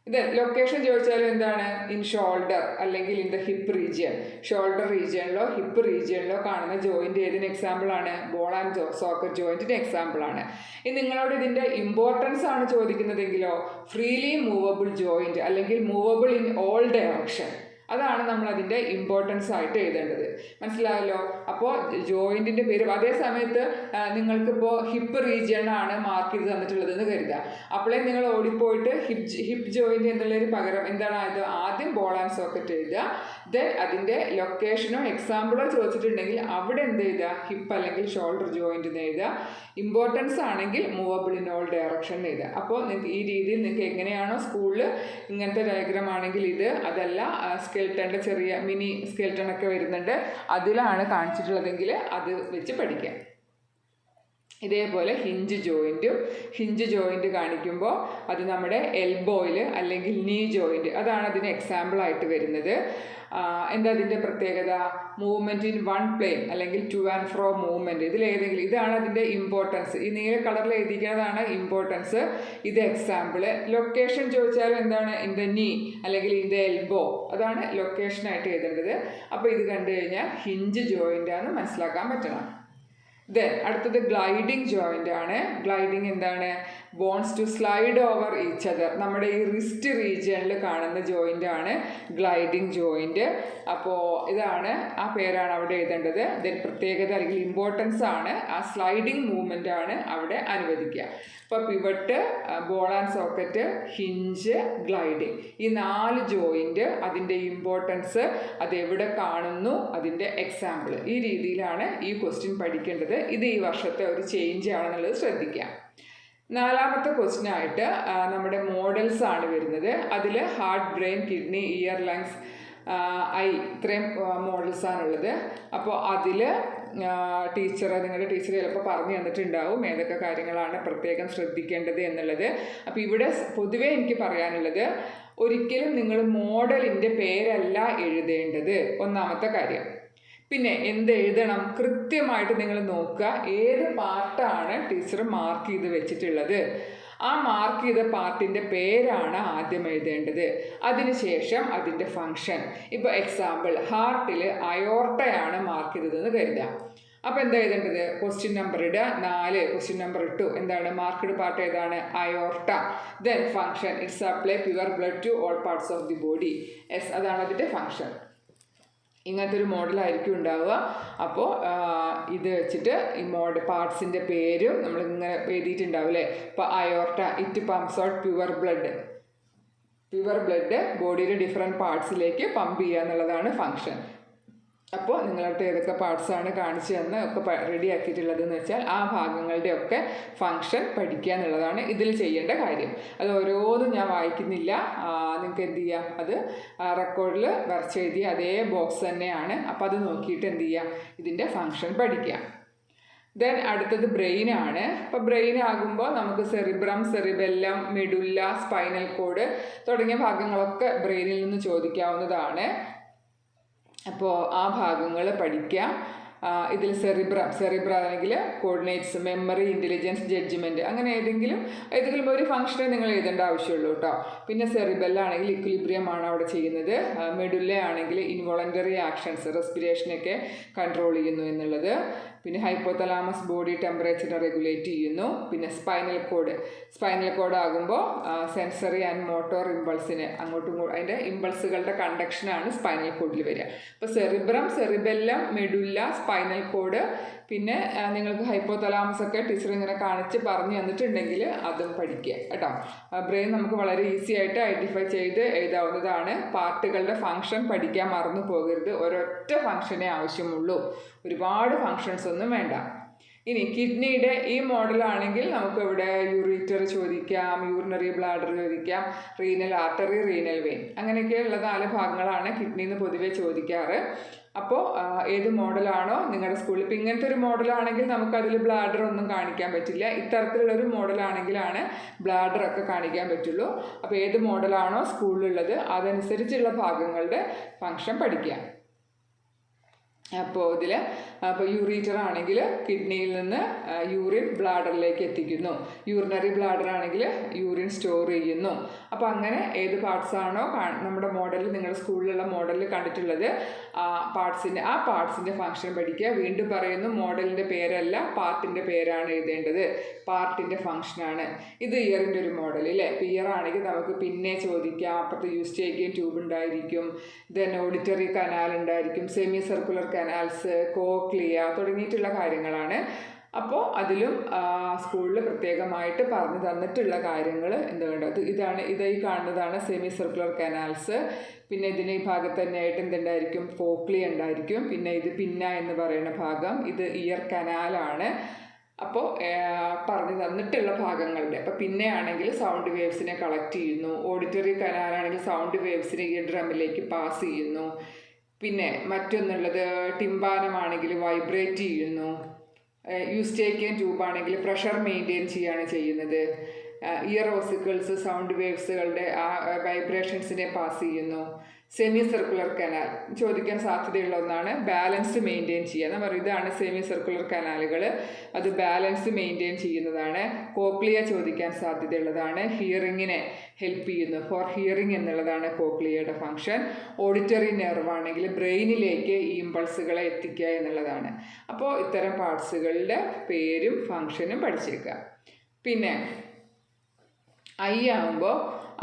ഇത് ലൊക്കേഷൻ ചോദിച്ചാലും എന്താണ്? ഇൻ ഷോൾഡർ അല്ലെങ്കിൽ in the hip region. Shoulder റീജിയനിലോ ഹിപ്പ് റീജിയനിലോ കാണുന്ന ജോയിൻറ്റ് ഏതിന് എക്സാമ്പിളാണ്? ബോൾ ആൻഡ് സോക്കറ്റ് ജോയിൻറ്റിന് എക്സാമ്പിളാണ്. ഇനി നിങ്ങളോട് ഇതിൻ്റെ ഇമ്പോർട്ടൻസ് ആണ് ചോദിക്കുന്നതെങ്കിലോ ഫ്രീലി മൂവബിൾ ജോയിൻറ്റ് അല്ലെങ്കിൽ മൂവബിൾ ഇൻ ഓൾ ഡയറക്ഷൻ, അതാണ് നമ്മൾ അതിൻ്റെ ഇമ്പോർട്ടൻസ് ആയിട്ട് എഴുതേണ്ടത്. മനസ്സിലായല്ലോ? അപ്പോൾ ജോയിൻറ്റിൻ്റെ പേര് അതേ സമയത്ത് നിങ്ങൾക്കിപ്പോൾ ഹിപ്പ് റീജിയനാണ് മാർക്ക് ചെയ്ത് തന്നിട്ടുള്ളതെന്ന് കരുതുക. അപ്പോഴേ നിങ്ങൾ ഓടിപ്പോയിട്ട് ഹിപ്പ് ജോയിൻറ്റ് എന്നുള്ളൊരു പകരം എന്താണ് ഇത് ആദ്യം ബോൾ ആൻഡ് സോക്കറ്റ് എഴുതുക. ദെൻ അതിൻ്റെ ലൊക്കേഷനോ എക്സാമ്പിളോ ചോദിച്ചിട്ടുണ്ടെങ്കിൽ അവിടെ എന്ത് എഴുതുക? ഹിപ്പ് അല്ലെങ്കിൽ ഷോൾഡർ ജോയിൻറ്റ് എന്ന് എഴുതുക. ഇമ്പോർട്ടൻസ് ആണെങ്കിൽ മൂവബിൾ ഇൻ ഓൾ ഡയറക്ഷൻ എഴുതുക. അപ്പോൾ നിങ്ങൾക്ക് ഈ രീതിയിൽ നിങ്ങൾക്ക് എങ്ങനെയാണോ സ്കൂളിൽ ഇങ്ങനത്തെ ഡയഗ്രാം ആണെങ്കിൽ ഇത്, അതല്ല സ്കെൽട്ടൻ്റെ ചെറിയ മിനി സ്കെൽട്ടണൊക്കെ വരുന്നുണ്ട്, അതിലാണ് കാണിച്ചിട്ടുള്ളതെങ്കിൽ അത് വെച്ച് പഠിക്കാം. ഇതേപോലെ ഹിഞ്ച് ജോയിൻറ്റ് കാണിക്കുമ്പോൾ അത് നമ്മുടെ എൽബോയിൽ അല്ലെങ്കിൽ നീ ജോയിൻറ്റ്, അതാണ് അതിന് എക്സാമ്പിളായിട്ട് വരുന്നത്. എന്താ അതിൻ്റെ പ്രത്യേകത? മൂവ്മെൻറ്റ് ഇൻ വൺ പ്ലെയിൻ അല്ലെങ്കിൽ ടു ആൻഡ് ഫ്രോ മൂവ്മെൻറ്റ്, ഇതിലേതെങ്കിലും ഇതാണ് അതിൻ്റെ ഇമ്പോർട്ടൻസ്. ഈ നീല കളറിൽ എഴുതിക്കുന്നതാണ് ഇമ്പോർട്ടൻസ്. ഇത് എക്സാമ്പിൾ. ലൊക്കേഷൻ ചോദിച്ചാലും എന്താണ്? ഇൻ ദ നീ അല്ലെങ്കിൽ ഇൻ ദ എൽബോ, അതാണ് ലൊക്കേഷനായിട്ട് എഴുതേണ്ടത്. അപ്പോൾ ഇത് കണ്ടു കഴിഞ്ഞാൽ ഹിഞ്ച് ജോയിൻ്റാന്ന് മനസ്സിലാക്കാൻ പറ്റണം. ദെൻ അടുത്തത് ഗ്ലൈഡിങ് ജോയിൻ്റ് ആണ്. ഗ്ലൈഡിങ് എന്താണ്? Bones to slide over each other, നമ്മുടെ ഈ റിസ്റ്റ് റീജിയണിൽ കാണുന്ന ജോയിൻ്റ് ആണ് ഗ്ലൈഡിങ് ജോയിൻ്റ്. അപ്പോൾ ഇതാണ്, ആ പേരാണ് അവിടെ എഴുതേണ്ടത്. ദെൻ പ്രത്യേകത അല്ലെങ്കിൽ ഇമ്പോർട്ടൻസ് ആണ് ആ സ്ലൈഡിങ് മൂവ്മെൻ്റ് ആണ് അവിടെ അനുവദിക്കുക. അപ്പോൾ pivot, ball and socket, hinge, gliding, ഈ 4 ജോയിൻ്റ്, അതിൻ്റെ ഇമ്പോർട്ടൻസ്, അതെവിടെ കാണുന്നു, അതിൻ്റെ എക്സാമ്പിൾ, ഈ രീതിയിലാണ് ഈ ക്വസ്റ്റ്യൻ പഠിക്കേണ്ടത്. ഇത് ഈ വർഷത്തെ ഒരു ചേഞ്ച് ആണെന്നുള്ളത് ശ്രദ്ധിക്കാം. 4ാമത്തെ ക്വസ്റ്റ്യനായിട്ട് നമ്മുടെ മോഡൽസ് ആണ് വരുന്നത്. അതിൽ heart, brain, kidney, year, lungs, I, ഇത്രയും മോഡൽസാണുള്ളത്. അപ്പോൾ അതിൽ നിങ്ങളുടെ ടീച്ചർ ചിലപ്പോൾ പറഞ്ഞു തന്നിട്ടുണ്ടാവും ഏതൊക്കെ കാര്യങ്ങളാണ് പ്രത്യേകം ശ്രദ്ധിക്കേണ്ടത് എന്നുള്ളത്. അപ്പോൾ ഇവിടെ പൊതുവേ എനിക്ക് പറയാനുള്ളത്, ഒരിക്കലും നിങ്ങൾ മോഡലിൻ്റെ പേരല്ല എഴുതേണ്ടത്, ഒന്നാമത്തെ കാര്യം. പിന്നെ എന്ത് എഴുതണം? കൃത്യമായിട്ട് നിങ്ങൾ നോക്കുക ഏത് പാർട്ടാണ് ടീച്ചർ മാർക്ക് ചെയ്ത് വെച്ചിട്ടുള്ളത്. ആ മാർക്ക് ചെയ്ത പാർട്ടിൻ്റെ പേരാണ് ആദ്യം എഴുതേണ്ടത്. അതിനുശേഷം അതിൻ്റെ ഫങ്ഷൻ. ഇപ്പോൾ എക്സാമ്പിൾ, ഹാർട്ടിൽ അയോർട്ടയാണ് മാർക്ക് ചെയ്തതെന്ന് കരുതാം. അപ്പോൾ എന്താ എഴുതേണ്ടത്? ക്വസ്റ്റ്യൻ നമ്പർ ഇടുക 4, ക്വസ്റ്റ്യൻ നമ്പർ 2 എന്താണ്? മാർക്ക്ഡ് പാർട്ട് ഏതാണ്? Aorta. Then function, it supply pure blood to all parts of the body. Yes, അതാണ് അതിൻ്റെ ഫങ്ഷൻ. ഇങ്ങനത്തെ ഒരു മോഡലായിരിക്കും ഉണ്ടാവുക. അപ്പോൾ ഇത് വെച്ചിട്ട് ഈ പാർട്സിൻ്റെ പേരും നമ്മൾ ഇങ്ങനെ എഴുതിയിട്ടുണ്ടാവും അല്ലേ. ഇപ്പോൾ aorta, it pumps out pure blood ബോഡിയുടെ ഡിഫറെൻറ്റ് പാർട്സിലേക്ക് പമ്പ് ചെയ്യുക എന്നുള്ളതാണ് ഫങ്ഷൻ. അപ്പോൾ നിങ്ങളുടെ ഏതൊക്കെ പാർട്സാണ് കാണിച്ചു തന്ന് ഒക്കെ റെഡി ആക്കിയിട്ടുള്ളതെന്ന് വെച്ചാൽ ആ ഭാഗങ്ങളുടെ ഒക്കെ ഫങ്ഷൻ പഠിക്കുക എന്നുള്ളതാണ് ഇതിൽ ചെയ്യേണ്ട കാര്യം. അത് ഓരോന്നും ഞാൻ വായിക്കുന്നില്ല, നിങ്ങൾക്ക് എന്ത് ചെയ്യാം, അത് റെക്കോർഡിൽ വരച്ചെഴുതിയ അതേ ബോക്സ് തന്നെയാണ്. അപ്പോൾ അത് നോക്കിയിട്ട് എന്ത് ചെയ്യാം, ഇതിൻ്റെ ഫങ്ഷൻ പഠിക്കാം. ദെൻ അടുത്തത് ബ്രെയിൻ ആണ്. അപ്പോൾ ബ്രെയിൻ ആകുമ്പോൾ നമുക്ക് cerebrum, cerebellum, medulla, spinal cord തുടങ്ങിയ ഭാഗങ്ങളൊക്കെ ബ്രെയിനിൽ നിന്ന് ചോദിക്കാവുന്നതാണ്. അപ്പോൾ ആ ഭാഗങ്ങൾ പഠിക്കാം. ഇതിൽ സെറിബ്രം ആണെങ്കിൽ കോർഡിനേറ്റ്സ്, മെമ്മറി, ഇൻ്റലിജൻസ്, ജഡ്ജ്മെൻറ്റ്, അങ്ങനെ ഏതെങ്കിലും ഒരു ഫംഗ്ഷനെ നിങ്ങൾ എഴുതേണ്ട ആവശ്യമുള്ളൂ കേട്ടോ. പിന്നെ സെറിബെല്ലാണെങ്കിൽ ഇക്വിലിബ്രിയം ആണ് അവിടെ ചെയ്യുന്നത്. മെഡുല്ല ആണെങ്കിൽ ഇൻവോളണ്ടറി ആക്ഷൻസ്, റെസ്പിറേഷനൊക്കെ കൺട്രോൾ ചെയ്യുന്നു എന്നുള്ളത്. പിന്നെ ഹൈപ്പോതലാമസ് ബോഡി ടെമ്പറേച്ചറിനെ റെഗുലേറ്റ് ചെയ്യുന്നു. പിന്നെ സ്പൈനൽ കോഡ് ആകുമ്പോൾ സെൻസറി ആൻഡ് മോട്ടോർ ഇമ്പൾസിന് അങ്ങോട്ടും ഇങ്ങോട്ടും അതിൻ്റെ ഇമ്പൾസുകളുടെ കണ്ടക്ഷനാണ് സ്പൈനൽ കോഡിൽ വരിക. അപ്പോൾ cerebrum, cerebellum, medulla, spinal cord, പിന്നെ നിങ്ങൾക്ക് ഹൈപ്പോതലാമസ് ഒക്കെ ടീച്ചർ ഇങ്ങനെ കാണിച്ച് പറഞ്ഞു തന്നിട്ടുണ്ടെങ്കിൽ അതും പഠിക്കുക കേട്ടോ. ബ്രെയിൻ നമുക്ക് വളരെ ഈസി ആയിട്ട് ഐഡൻറ്റിഫൈ ചെയ്ത് എഴുതാവുന്നതാണ്. പാർട്ടുകളുടെ ഫങ്ഷൻ പഠിക്കാൻ മറന്നു പോകരുത്. ഒരൊറ്റ ഫങ്ഷനേ ആവശ്യമുള്ളൂ, ഒരുപാട് ഫങ്ഷൻസ് ഒന്നും വേണ്ട. ഇനി കിഡ്നിയുടെ ഈ മോഡലാണെങ്കിൽ നമുക്ക് ഇവിടെ യൂറിറ്റർ ചോദിക്കാം, യൂറിനറി ബ്ലാഡർ ചോദിക്കാം, റീനൽ ആർട്ടറി, റീനൽ വെയിൻ, അങ്ങനെയൊക്കെയുള്ള 4 ഭാഗങ്ങളാണ് കിഡ്നിന്ന് പൊതുവെ ചോദിക്കാറ്. അപ്പോൾ ഏത് മോഡലാണോ നിങ്ങളുടെ സ്കൂളിൽ, ഇപ്പം ഇങ്ങനത്തെ ഒരു മോഡലാണെങ്കിൽ നമുക്കതിൽ ബ്ലാഡർ ഒന്നും കാണിക്കാൻ പറ്റില്ല. ഇത്തരത്തിലുള്ളൊരു മോഡലാണെങ്കിലാണ് ബ്ലാഡറൊക്കെ കാണിക്കാൻ പറ്റുള്ളൂ. അപ്പോൾ ഏത് മോഡലാണോ സ്കൂളിലുള്ളത് അതനുസരിച്ചുള്ള ഭാഗങ്ങളുടെ ഫങ്ഷൻ പഠിക്കുക. അപ്പോൾ യൂറീറ്റർ ആണെങ്കിൽ കിഡ്നിയിൽ നിന്ന് യൂറിൻ ബ്ലാഡറിലേക്ക് എത്തിക്കുന്നു. യൂറിനറി ബ്ലാഡർ ആണെങ്കിൽ യൂറിൻ സ്റ്റോർ ചെയ്യുന്നു. അപ്പോൾ അങ്ങനെ ഏത് പാർട്സാണോ നമ്മുടെ മോഡലിൽ, നിങ്ങളുടെ സ്കൂളിലുള്ള മോഡലിൽ കണ്ടിട്ടുള്ളത് ആ പാർട്സിൻ്റെ ഫങ്ഷൻ പഠിക്കുക. വീണ്ടും പറയുന്നു, മോഡലിൻ്റെ പേരല്ല പാർട്ടിൻ്റെ പേരാണ് എഴുതേണ്ടത്, പാർട്ടിൻ്റെ ഫങ്ഷനാണ്. ഇത് ഇയറിൻ്റെ ഒരു മോഡൽ അല്ലേ. ഇപ്പോൾ ഇയർ ആണെങ്കിൽ നമുക്ക് പിന്നെ ചോദിക്കാം, അപ്പുറത്ത് യൂസ്റ്റേക്കിയൻ ട്യൂബ് ഉണ്ടായിരിക്കും, ദെൻ ഓഡിറ്ററി കനാൽ ഉണ്ടായിരിക്കും, സെമി സർക്കുലർ കനാൽസ്, കോക്ലിയ തുടങ്ങിയിട്ടുള്ള കാര്യങ്ങളാണ്. അപ്പോൾ അതിലും സ്കൂളിൽ പ്രത്യേകമായിട്ട് പറഞ്ഞു തന്നിട്ടുള്ള കാര്യങ്ങൾ എന്തുകൊണ്ട് ഇതായി കാണുന്നതാണ് സെമി സർക്കുലർ കനാൽസ്. പിന്നെ ഇതിന് ഈ ഭാഗത്ത് തന്നെയായിട്ട് എന്തുണ്ടായിരിക്കും, കോക്ലിയ ഉണ്ടായിരിക്കും. പിന്നെ ഇത് പിന്ന എന്ന് പറയുന്ന ഭാഗം, ഇത് ഇയർ കനാലാണ്. അപ്പോൾ പറഞ്ഞു തന്നിട്ടുള്ള ഭാഗങ്ങളുടെ, അപ്പോൾ പിന്നെ ആണെങ്കിൽ സൗണ്ട് വേവ്സിനെ കളക്ട് ചെയ്യുന്നു, auditory കനാലാണെങ്കിൽ sound waves year ഡ്രമ്മിലേക്ക് pass ചെയ്യുന്നു. പിന്നെ മറ്റൊന്നുള്ളത് ടിമ്പാനമാണെങ്കിൽ വൈബ്രേറ്റ് ചെയ്യുന്നു. യൂസ്റ്റേക്കിയൻ ട്യൂബാണെങ്കിൽ പ്രഷർ മെയിൻറ്റെയിൻ ചെയ്യാണ് ചെയ്യുന്നത്. ഇയർ ഓസിക്കിൾസ് സൗണ്ട് വേവ്സുകളുടെ ആ വൈബ്രേഷൻസിനെ പാസ് ചെയ്യുന്നു. സെമി സർക്കുലർ കനാൽ ചോദിക്കാൻ സാധ്യതയുള്ള ഒന്നാണ്. ബാലൻസ് മെയിൻറ്റെയിൻ ചെയ്യുക നമ്മൾ ഇതാണ് സെമി സർക്കുലർ കനാലുകൾ, അത് ബാലൻസ് മെയിൻറ്റെയിൻ ചെയ്യുന്നതാണ്. കോക്ലിയ ചോദിക്കാൻ സാധ്യതയുള്ളതാണ്. ഹിയറിങ്ങിനെ ഹെൽപ്പ് ചെയ്യുന്നു. ഫോർ ഹിയറിംഗ് എന്നുള്ളതാണ് കോക്ലിയയുടെ ഫങ്ഷൻ. ഓഡിറ്ററി നെർവ് ആണെങ്കിൽ ബ്രെയിനിലേക്ക് ഈ ഇമ്പൾസുകളെ എത്തിക്കുക എന്നുള്ളതാണ്. അപ്പോൾ ഇത്തരം പാർട്സുകളുടെ പേരും ഫങ്ഷനും പഠിച്ചേക്കുക. പിന്നെ ഐ ആകുമ്പോൾ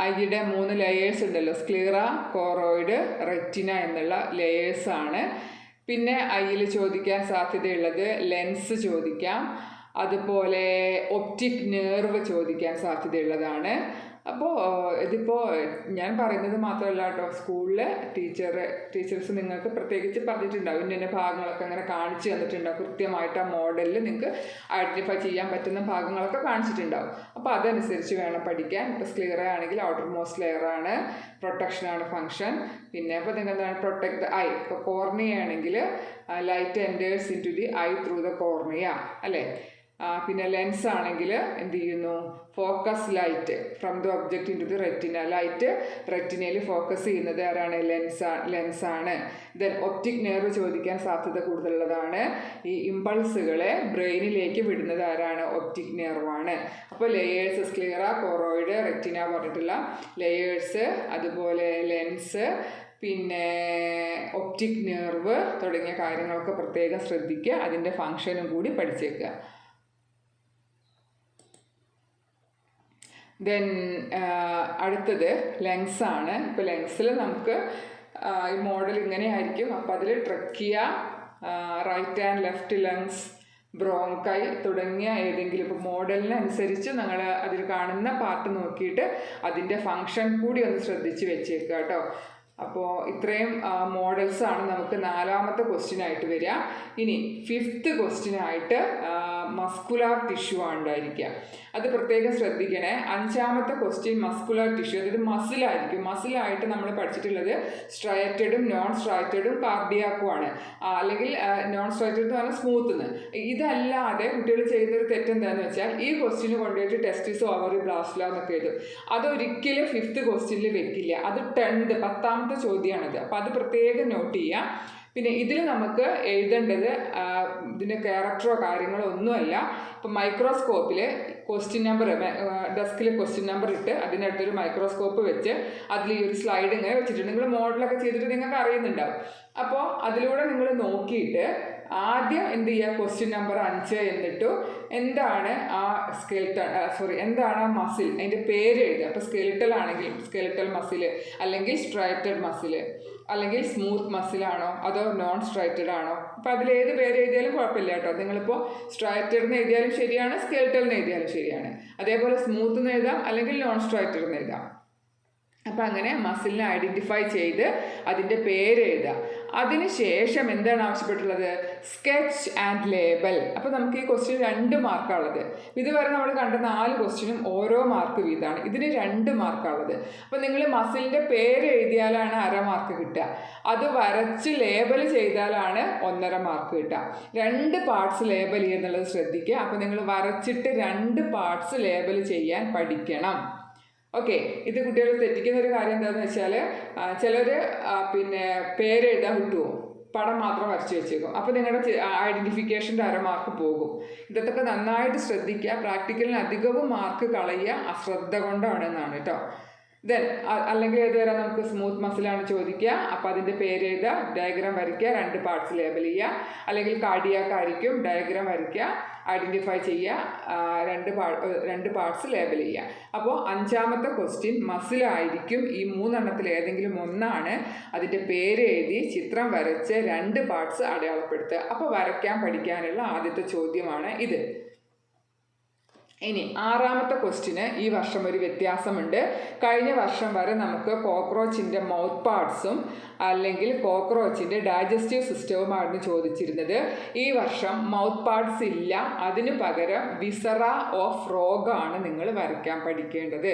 ഐയുടെ 3 ലെയേഴ്സ് ഉണ്ടല്ലോ, സ്ക്ലീറ, കോറോയിഡ്, റെറ്റിന എന്നുള്ള ലെയേഴ്സാണ്. പിന്നെ ഐയിൽ ചോദിക്കാൻ സാധ്യതയുള്ളത് ലെൻസ് ചോദിക്കാം, അതുപോലെ ഒപ്റ്റിക് നെർവ് ചോദിക്കാൻ സാധ്യതയുള്ളതാണ്. അപ്പോൾ ഇതിപ്പോൾ ഞാൻ പറയുന്നത് മാത്രമല്ല കേട്ടോ, സ്കൂളിലെ ടീച്ചേഴ്സ് നിങ്ങൾക്ക് പ്രത്യേകിച്ച് പറഞ്ഞിട്ടുണ്ടാവും, ഇന്ന ഭാഗങ്ങളൊക്കെ അങ്ങനെ കാണിച്ചു തന്നിട്ടുണ്ടാവും. കൃത്യമായിട്ട് ആ മോഡലിൽ നിങ്ങൾക്ക് ഐഡൻറ്റിഫൈ ചെയ്യാൻ പറ്റുന്ന ഭാഗങ്ങളൊക്കെ കാണിച്ചിട്ടുണ്ടാവും. അപ്പോൾ അതനുസരിച്ച് വേണം പഠിക്കാൻ. ഇപ്പോൾ സ്ക്ലീറ ആണെങ്കിൽ ഔട്ടർ മോസ്റ്റ് ലെയറാണ്, പ്രൊട്ടക്ഷനാണ് ഫങ്ഷൻ. പിന്നെ അപ്പോൾ നിങ്ങൾ എന്താണ് പ്രൊട്ടക്ട് ദ ഐ. ഇപ്പോൾ കോർണിയ ആണെങ്കിൽ light enters into the eye through the cornea അല്ലേ. പിന്നെ ലെൻസ് ആണെങ്കിൽ എന്ത് ചെയ്യുന്നു, focus light from the object into the retina. Light റെറ്റിനയിൽ ഫോക്കസ് ചെയ്യുന്നത് ആരാണ്, ലെൻസാണ്. ദെൻ ഒപ്റ്റിക് നെർവ് ചോദിക്കാൻ സാധ്യത കൂടുതലുള്ളതാണ്. ഈ ഇമ്പൾസുകളെ ബ്രെയിനിലേക്ക് വിടുന്നത് ആരാണ്, ഒപ്റ്റിക് നെർവാണ്. അപ്പോൾ ലെയേഴ്സ് സ്ക്ലീറ, കോറോയിഡ്, റെറ്റിന പറഞ്ഞിട്ടുള്ള ലെയേഴ്സ്, അതുപോലെ ലെൻസ്, പിന്നെ ഒപ്റ്റിക് നെർവ് തുടങ്ങിയ കാര്യങ്ങളൊക്കെ പ്രത്യേകം ശ്രദ്ധിക്കുക. അതിൻ്റെ ഫങ്ഷനും കൂടി പഠിച്ചേക്കുക. ദെൻ അടുത്തത് ലങ്സാണ്. ഇപ്പോൾ ലങ്സിൽ നമുക്ക് ഈ മോഡൽ ഇങ്ങനെ ആയിരിക്കും. അപ്പോൾ അതിൽ trachea, right and left lungs, bronchi തുടങ്ങിയ ഏതെങ്കിലും ഇപ്പോൾ മോഡലിനനുസരിച്ച് നിങ്ങൾ അതിൽ കാണുന്ന പാർട്ട് നോക്കിയിട്ട് അതിൻ്റെ ഫങ്ഷൻ കൂടി ഒന്ന് ശ്രദ്ധിച്ച് വെച്ചേക്കുക കേട്ടോ. അപ്പോൾ ഇത്രയും മോഡൽസാണ് നമുക്ക് 4ാമത്തെ ക്വസ്റ്റ്യനായിട്ട് വരിക. ഇനി 5th ക്വസ്റ്റ്യനായിട്ട് മസ്കുലാർ ടിഷ്യൂ ആണ് ഉണ്ടായിരിക്കുക. അത് പ്രത്യേകം ശ്രദ്ധിക്കണേ. 5ാമത്തെ ക്വസ്റ്റ്യൻ മസ്കുലാർ ടിഷ്യൂ, അതായത് മസിലായിരിക്കും. മസിലായിട്ട് നമ്മൾ പഠിച്ചിട്ടുള്ളത് സ്ട്രൈറ്റഡും നോൺ സ്ട്രൈറ്റഡും കാർഡിയാക്കും ആണ്. അല്ലെങ്കിൽ നോൺ സ്ട്രൈറ്റഡ് എന്ന് പറഞ്ഞാൽ സ്മൂത്ത്. ഇതല്ലാതെ കുട്ടികൾ ചെയ്യുന്നൊരു തെറ്റെന്താണെന്ന് വെച്ചാൽ ഈ ക്വസ്റ്റ്യന് കൊണ്ടുപോയിട്ട് ടെസ്റ്റിസ് ഓവറി ബ്ലാസ്റ്റുല എന്നൊക്കെ എഴുതും. അതൊരിക്കലും 5th ക്വസ്റ്റ്യനിൽ വെക്കില്ല. അത് 10ാമത്തെ ചോദ്യമാണത്. അപ്പോൾ അത് പ്രത്യേകം നോട്ട് ചെയ്യുക. പിന്നെ ഇതിൽ നമുക്ക് എഴുതേണ്ടത് ഇതിൻ്റെ ക്യാരക്ടറോ കാര്യങ്ങളോ ഒന്നുമല്ല. ഇപ്പം മൈക്രോസ്കോപ്പിൽ ക്വസ്റ്റ്യൻ നമ്പർ ഡെസ്കിൽ ക്വസ്റ്റ്യൻ നമ്പർ ഇട്ട് അതിനടുത്തൊരു മൈക്രോസ്കോപ്പ് വെച്ച് അതിൽ ഈ ഒരു സ്ലൈഡ് ഇങ്ങനെ വെച്ചിട്ടുണ്ട്. നിങ്ങൾ മോഡലൊക്കെ ചെയ്തിട്ട് നിങ്ങൾക്ക് അറിയുന്നുണ്ടാവും. അപ്പോൾ അതിലൂടെ നിങ്ങൾ നോക്കിയിട്ട് ആദ്യം എന്ത് ചെയ്യുക, ക്വസ്റ്റ്യൻ നമ്പർ 5 എന്നിട്ടു എന്താണ് ആ എന്താണ് ആ മസിൽ, അതിൻ്റെ പേര് എഴുതുക. അപ്പോൾ സ്കെലിറ്റൽ ആണെങ്കിൽ സ്കെലിറ്റൽ മസിൽ, അല്ലെങ്കിൽ സ്ട്രൈറ്റഡ് മസിൽ, അല്ലെങ്കിൽ സ്മൂത്ത് മസിലാണോ അതോ നോൺ സ്ട്രൈറ്റഡ് ആണോ. അപ്പോൾ അതിലേത് പേര് എഴുതിയാലും കുഴപ്പമില്ല കേട്ടോ. നിങ്ങളിപ്പോൾ സ്ട്രൈറ്റഡ് എന്ന് എഴുതിയാലും ശരിയാണ്, സ്കെലിറ്റൽ എന്ന് എഴുതിയാലും ശരിയാണ്. അതേപോലെ സ്മൂത്ത് എന്ന് എഴുതാം, അല്ലെങ്കിൽ നോൺ സ്ട്രൈറ്റഡ് എന്ന് എഴുതാം. അപ്പം അങ്ങനെ മസിലിനെ ഐഡൻറ്റിഫൈ ചെയ്ത് അതിൻ്റെ പേര് എഴുതുക. അതിനുശേഷം എന്താണ് ആവശ്യപ്പെട്ടുള്ളത്, സ്കെച്ച് ആൻഡ് ലേബൽ. അപ്പോൾ നമുക്ക് ഈ ക്വസ്റ്റ്യൻ 2 മാർക്കാണുള്ളത്. ഇതുവരെ നമ്മൾ കണ്ട 4 ക്വസ്റ്റ്യനും ഓരോ മാർക്ക് വീതമാണ്. ഇതിന് 2 മാർക്കാണുള്ളത്. അപ്പോൾ നിങ്ങൾ മസിലിൻ്റെ പേര് എഴുതിയാലാണ് 1/2 മാർക്ക് കിട്ടുക. അത് വരച്ച് ലേബൽ ചെയ്താലാണ് 1.5 മാർക്ക് കിട്ടുക. 2 പാർട്സ് ലേബൽ ചെയ്യുന്നുള്ളത് ശ്രദ്ധിക്കുക. അപ്പോൾ നിങ്ങൾ വരച്ചിട്ട് 2 പാർട്സ് ലേബൽ ചെയ്യാൻ പഠിക്കണം. ഓക്കെ. ഇത് കുട്ടികൾ തെറ്റിക്കുന്ന ഒരു കാര്യം എന്താണെന്ന് വെച്ചാൽ ചിലർ പിന്നെ പേര് എഴുതാൻ വിട്ടുപോകും, പടം മാത്രം വരച്ച് വെച്ചേക്കും. അപ്പോൾ നിങ്ങളുടെ ഐഡൻറ്റിഫിക്കേഷൻ്റെ 1/2 മാർക്ക് പോകും. ഇതൊക്കെ നന്നായിട്ട് ശ്രദ്ധിക്കുക. പ്രാക്ടിക്കലിന് അധികവും മാർക്ക് കളയുക അശ്രദ്ധ കൊണ്ടാണെന്നാണ് കേട്ടോ. ദെൻ അല്ലെങ്കിൽ ഏതുവരെ നമുക്ക് സ്മൂത്ത് മസിലാണ് ചോദിക്കുക. അപ്പോൾ അതിൻ്റെ പേര് എഴുതുക, ഡയഗ്രാം വരയ്ക്കുക, 2 പാർട്സ് ലേബൽ ചെയ്യുക. അല്ലെങ്കിൽ കാർഡിയാക്ക് ആയിരിക്കും, ഡയഗ്രാം വരയ്ക്കുക, ഐഡൻറ്റിഫൈ ചെയ്യുക, 2 പാർട്സ് ലേബൽ ചെയ്യുക. അപ്പോൾ 5ാമത്തെ ക്വസ്റ്റ്യൻ മസിലായിരിക്കും. ഈ 3 എണ്ണത്തിൽ ഏതെങ്കിലും ഒന്നാണ്. അതിൻ്റെ പേര് എഴുതി ചിത്രം വരച്ച് 2 പാർട്സ് അടയാളപ്പെടുത്തുക. അപ്പോൾ വരയ്ക്കാൻ പഠിക്കാനുള്ള ആദ്യത്തെ ചോദ്യമാണ് ഇത്. ഇനി 6ാമത്തെ ക്വസ്റ്റ്യന് ഈ വർഷം ഒരു വ്യത്യാസമുണ്ട്. കഴിഞ്ഞ വർഷം വരെ നമുക്ക് കോക്രോച്ചിൻ്റെ മൗത്ത് പാർട്സും അല്ലെങ്കിൽ കോക്രോച്ചിൻ്റെ ഡൈജസ്റ്റീവ് സിസ്റ്റവുമായിരുന്നു ചോദിച്ചിരുന്നത്. ഈ വർഷം മൗത്ത് പാർട്സ് ഇല്ല. അതിനു പകരം വിസറ ഓഫ് ഫ്രോഗാണ് നിങ്ങൾ വരയ്ക്കാൻ പഠിക്കേണ്ടത്.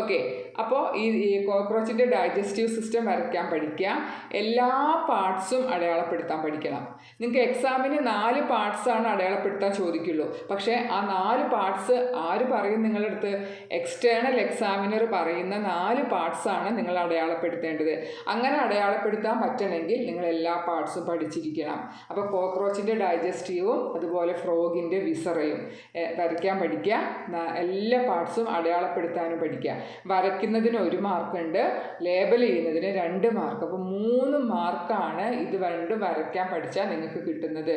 ഓക്കെ, അപ്പോൾ ഈ കോക്രോച്ചിൻ്റെ ഡൈജസ്റ്റീവ് സിസ്റ്റം വരയ്ക്കാൻ പഠിക്കുക. എല്ലാ പാർട്സും അടയാളപ്പെടുത്താൻ പഠിക്കണം. നിങ്ങൾക്ക് എക്സാമിന് 4 പാർട്സാണ് അടയാളപ്പെടുത്താൻ ചോദിക്കുള്ളൂ. പക്ഷേ ആ 4 പാർട്സ് ആര് പറയും നിങ്ങളുടെ അടുത്ത്? എക്സ്റ്റേണൽ എക്സാമിനർ പറയുന്ന 4 പാർട്സാണ് നിങ്ങൾ അടയാളപ്പെടുത്തേണ്ടത്. അങ്ങനെ അടയാളപ്പെടുത്താൻ പറ്റണമെങ്കിൽ നിങ്ങൾ എല്ലാ പാർട്സും പഠിച്ചിരിക്കണം. അപ്പോൾ കോക്രോച്ചിൻ്റെ ഡൈജസ്റ്റീവും അതുപോലെ ഫ്രോഗിൻ്റെ വിസറയും വരയ്ക്കാൻ പഠിക്കുക. എല്ലാ പാർട്സും അടയാളപ്പെടുത്താനും പഠിക്കുക. വരയ്ക്കുന്നതിന് 1 മാർക്കുണ്ട്, ലേബൽ ചെയ്യുന്നതിന് 2 മാർക്ക്. അപ്പോൾ 3 മാർക്കാണ് ഇത് രണ്ടും വരയ്ക്കാൻ പഠിച്ചാൽ നിങ്ങൾക്ക് കിട്ടുന്നത്.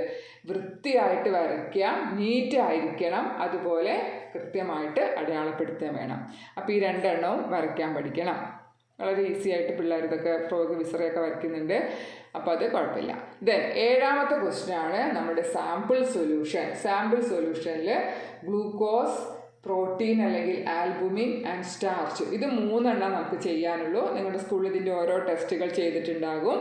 വൃത്തിയായിട്ട് വരയ്ക്കുക, നീറ്റായിരിക്കണം, അതുപോലെ കൃത്യമായിട്ട് അടയാളപ്പെടുത്താൻ വേണം. അപ്പോൾ ഈ 2 എണ്ണവും വരയ്ക്കാൻ പഠിക്കണം. വളരെ ഈസി ആയിട്ട് പിള്ളേർ ഇതൊക്കെ ഫ്രോഗ് വിസറയൊക്കെ വരയ്ക്കുന്നുണ്ട്. അപ്പോൾ അത് കുഴപ്പമില്ല. ദെൻ 7ാമത്തെ ക്വസ്റ്റ്യൻ ആണ് നമ്മുടെ സാമ്പിൾ സൊല്യൂഷൻ. സാമ്പിൾ സൊല്യൂഷനിൽ ഗ്ലൂക്കോസ്, പ്രോട്ടീൻ അല്ലെങ്കിൽ ആൽബുമിൻ ആൻഡ് സ്റ്റാർച്ച്, ഇത് 3 എണ്ണം നമുക്ക് ചെയ്യാനുള്ളൂ. നിങ്ങളുടെ സ്കൂളിൽ ഇതിൻ്റെ ഓരോ ടെസ്റ്റുകൾ ചെയ്തിട്ടുണ്ടാകും.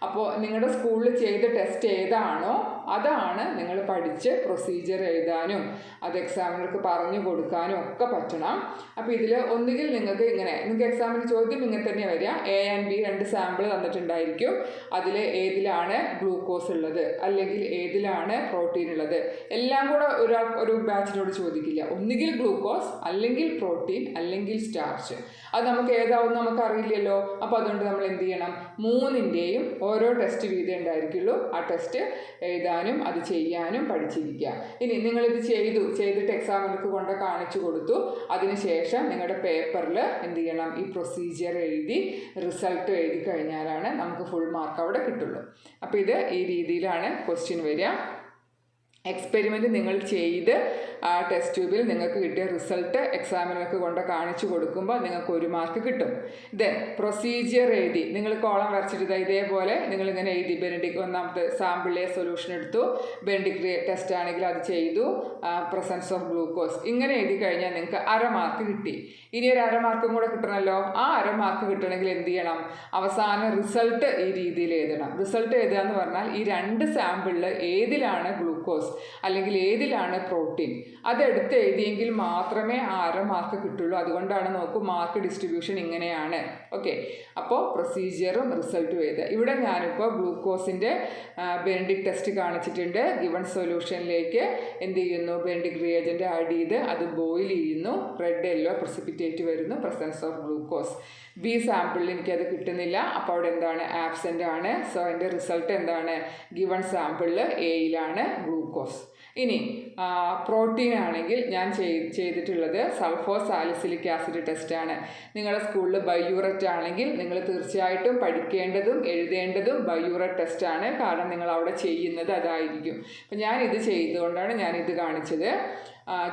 അപ്പോൾ നിങ്ങളുടെ സ്കൂളിൽ ചെയ്ത ടെസ്റ്റ് ഏതാണോ അതാണ് നിങ്ങൾ പഠിച്ച് പ്രൊസീജിയർ എഴുതാനും അത് എക്സാമിനർക്ക് പറഞ്ഞു കൊടുക്കാനും ഒക്കെ പറ്റണം. അപ്പോൾ ഇതിൽ ഒന്നുകിൽ നിങ്ങൾക്ക് എക്സാമിന് ചോദ്യം ഇങ്ങനെ തന്നെ വരിക. A and B 2 സാമ്പിൾ തന്നിട്ടുണ്ടായിരിക്കും. അതിൽ ഏതിലാണ് ഗ്ലൂക്കോസ് ഉള്ളത് അല്ലെങ്കിൽ ഏതിലാണ് പ്രോട്ടീൻ ഉള്ളത്, എല്ലാം കൂടെ ഒരു ബാച്ചിനോട് ചോദിക്കില്ല. ഒന്നുകിൽ ഗ്ലൂക്കോസ് അല്ലെങ്കിൽ പ്രോട്ടീൻ അല്ലെങ്കിൽ സ്റ്റാർച്ച്. അത് നമുക്ക് ഏതാവും നമുക്ക് അറിയില്ലല്ലോ. അപ്പോൾ അതുകൊണ്ട് നമ്മൾ എന്ത് ചെയ്യണം? 3ൻ്റെയും ഓരോ ടെസ്റ്റ് വീതം ഉണ്ടായിരിക്കുള്ളൂ. ആ ടെസ്റ്റ് എഴുതാനും അത് ചെയ്യാനും പഠിച്ചിരിക്കുക. ഇനി നിങ്ങളിത് ചെയ്തിട്ട് എക്സാമിനർക്ക് കൊണ്ട് കാണിച്ചു കൊടുത്തു. അതിനുശേഷം നിങ്ങളുടെ പേപ്പറിൽ എന്ത് ചെയ്യണം? ഈ പ്രൊസീജിയർ എഴുതി റിസൾട്ട് എഴുതി കഴിഞ്ഞാലാണ് നമുക്ക് ഫുൾ മാർക്ക് അവിടെ കിട്ടുള്ളൂ. അപ്പോൾ ഇത് ഈ രീതിയിലാണ് ക്വസ്റ്റ്യൻ വരിക. എക്സ്പെരിമെൻറ്റ് നിങ്ങൾ ചെയ്ത് ആ ടെസ്റ്റ് ട്യൂബിൽ നിങ്ങൾക്ക് കിട്ടിയ റിസൾട്ട് എക്സാമിനർക്ക് കൊണ്ട് കാണിച്ചു കൊടുക്കുമ്പോൾ നിങ്ങൾക്ക് 1 മാർക്ക് കിട്ടും. ദെൻ പ്രൊസീജിയർ എഴുതി നിങ്ങൾ കോളം വരച്ചിട്ട് ഇതേപോലെ നിങ്ങളിങ്ങനെ എഴുതി. ബെനഡിക് 1ാമത്തെ സാമ്പിളിലെ സൊല്യൂഷൻ എടുത്തു, ബെനഡിക് ടെസ്റ്റ് ആണെങ്കിൽ അത് ചെയ്തു, പ്രസൻസ് ഓഫ് ഗ്ലൂക്കോസ്, ഇങ്ങനെ എഴുതി കഴിഞ്ഞാൽ നിങ്ങൾക്ക് 1/2 മാർക്ക് കിട്ടി. ഇനി ഒരു 1/2 മാർക്കും കൂടെ കിട്ടണമല്ലോ. ആ 1/2 മാർക്ക് കിട്ടണമെങ്കിൽ എന്ത് ചെയ്യണം? അവസാനം റിസൾട്ട് ഈ രീതിയിൽ എഴുതണം. റിസൾട്ട് എഴുതുക എന്ന് പറഞ്ഞാൽ ഈ 2 സാമ്പിളിൽ ഏതിലാണ് ഗ്ലൂക്കോസ് അല്ലെങ്കിൽ ഏതിലാണ് പ്രോട്ടീൻ അതെടുത്ത് എഴുതിയെങ്കിൽ മാത്രമേ ആ 1/2 മാർക്ക് കിട്ടുള്ളൂ. അതുകൊണ്ടാണ് നോക്കൂ മാർക്ക് ഡിസ്ട്രിബ്യൂഷൻ ഇങ്ങനെയാണ്. ഓക്കെ, അപ്പോൾ പ്രൊസീജിയറും റിസൾട്ടും എഴുതുക. ഇവിടെ ഞാനിപ്പോൾ ഗ്ലൂക്കോസിൻ്റെ ബെനഡിക് ടെസ്റ്റ് കാണിച്ചിട്ടുണ്ട്. ഗിവൺ സൊല്യൂഷനിലേക്ക് എന്ത് ചെയ്യുന്നു? ബെനഡിക് റിയേജൻ്റ് ആഡ് ചെയ്ത് അത് ബോയിൽ ചെയ്യുന്നു. റെഡ് യെല്ലോ പ്രസിപ്പിറ്റേറ്റ് വരുന്നു, പ്രസൻസ് ഓഫ് ഗ്ലൂക്കോസ്. ബി സാമ്പിളിൽ എനിക്കത് കിട്ടുന്നില്ല. അപ്പോൾ അവിടെ എന്താണ്? ആബ്സെൻ്റ് ആണ്. സോ അതിൻ്റെ റിസൾട്ട് എന്താണ്? ഗിവൺ സാമ്പിളിൽ എയിലാണ് ഗ്ലൂക്കോസ്. ഇനി പ്രോട്ടീൻ ആണെങ്കിൽ ഞാൻ ചെയ്തിട്ടുള്ളത് സൾഫോസാലിസിലിക് ആസിഡ് ടെസ്റ്റാണ്. നിങ്ങളുടെ സ്കൂളിൽ ബൈയൂററ്റ് ആണെങ്കിൽ നിങ്ങൾ തീർച്ചയായിട്ടും പഠിക്കേണ്ടതും എഴുതേണ്ടതും ബൈയൂററ്റ് ടെസ്റ്റാണ്. കാരണം നിങ്ങൾ അവിടെ ചെയ്യുന്നത് അതായിരിക്കും. അപ്പം ഞാനിത് ചെയ്തുകൊണ്ടാണ് ഞാനിത് കാണിച്ചത്.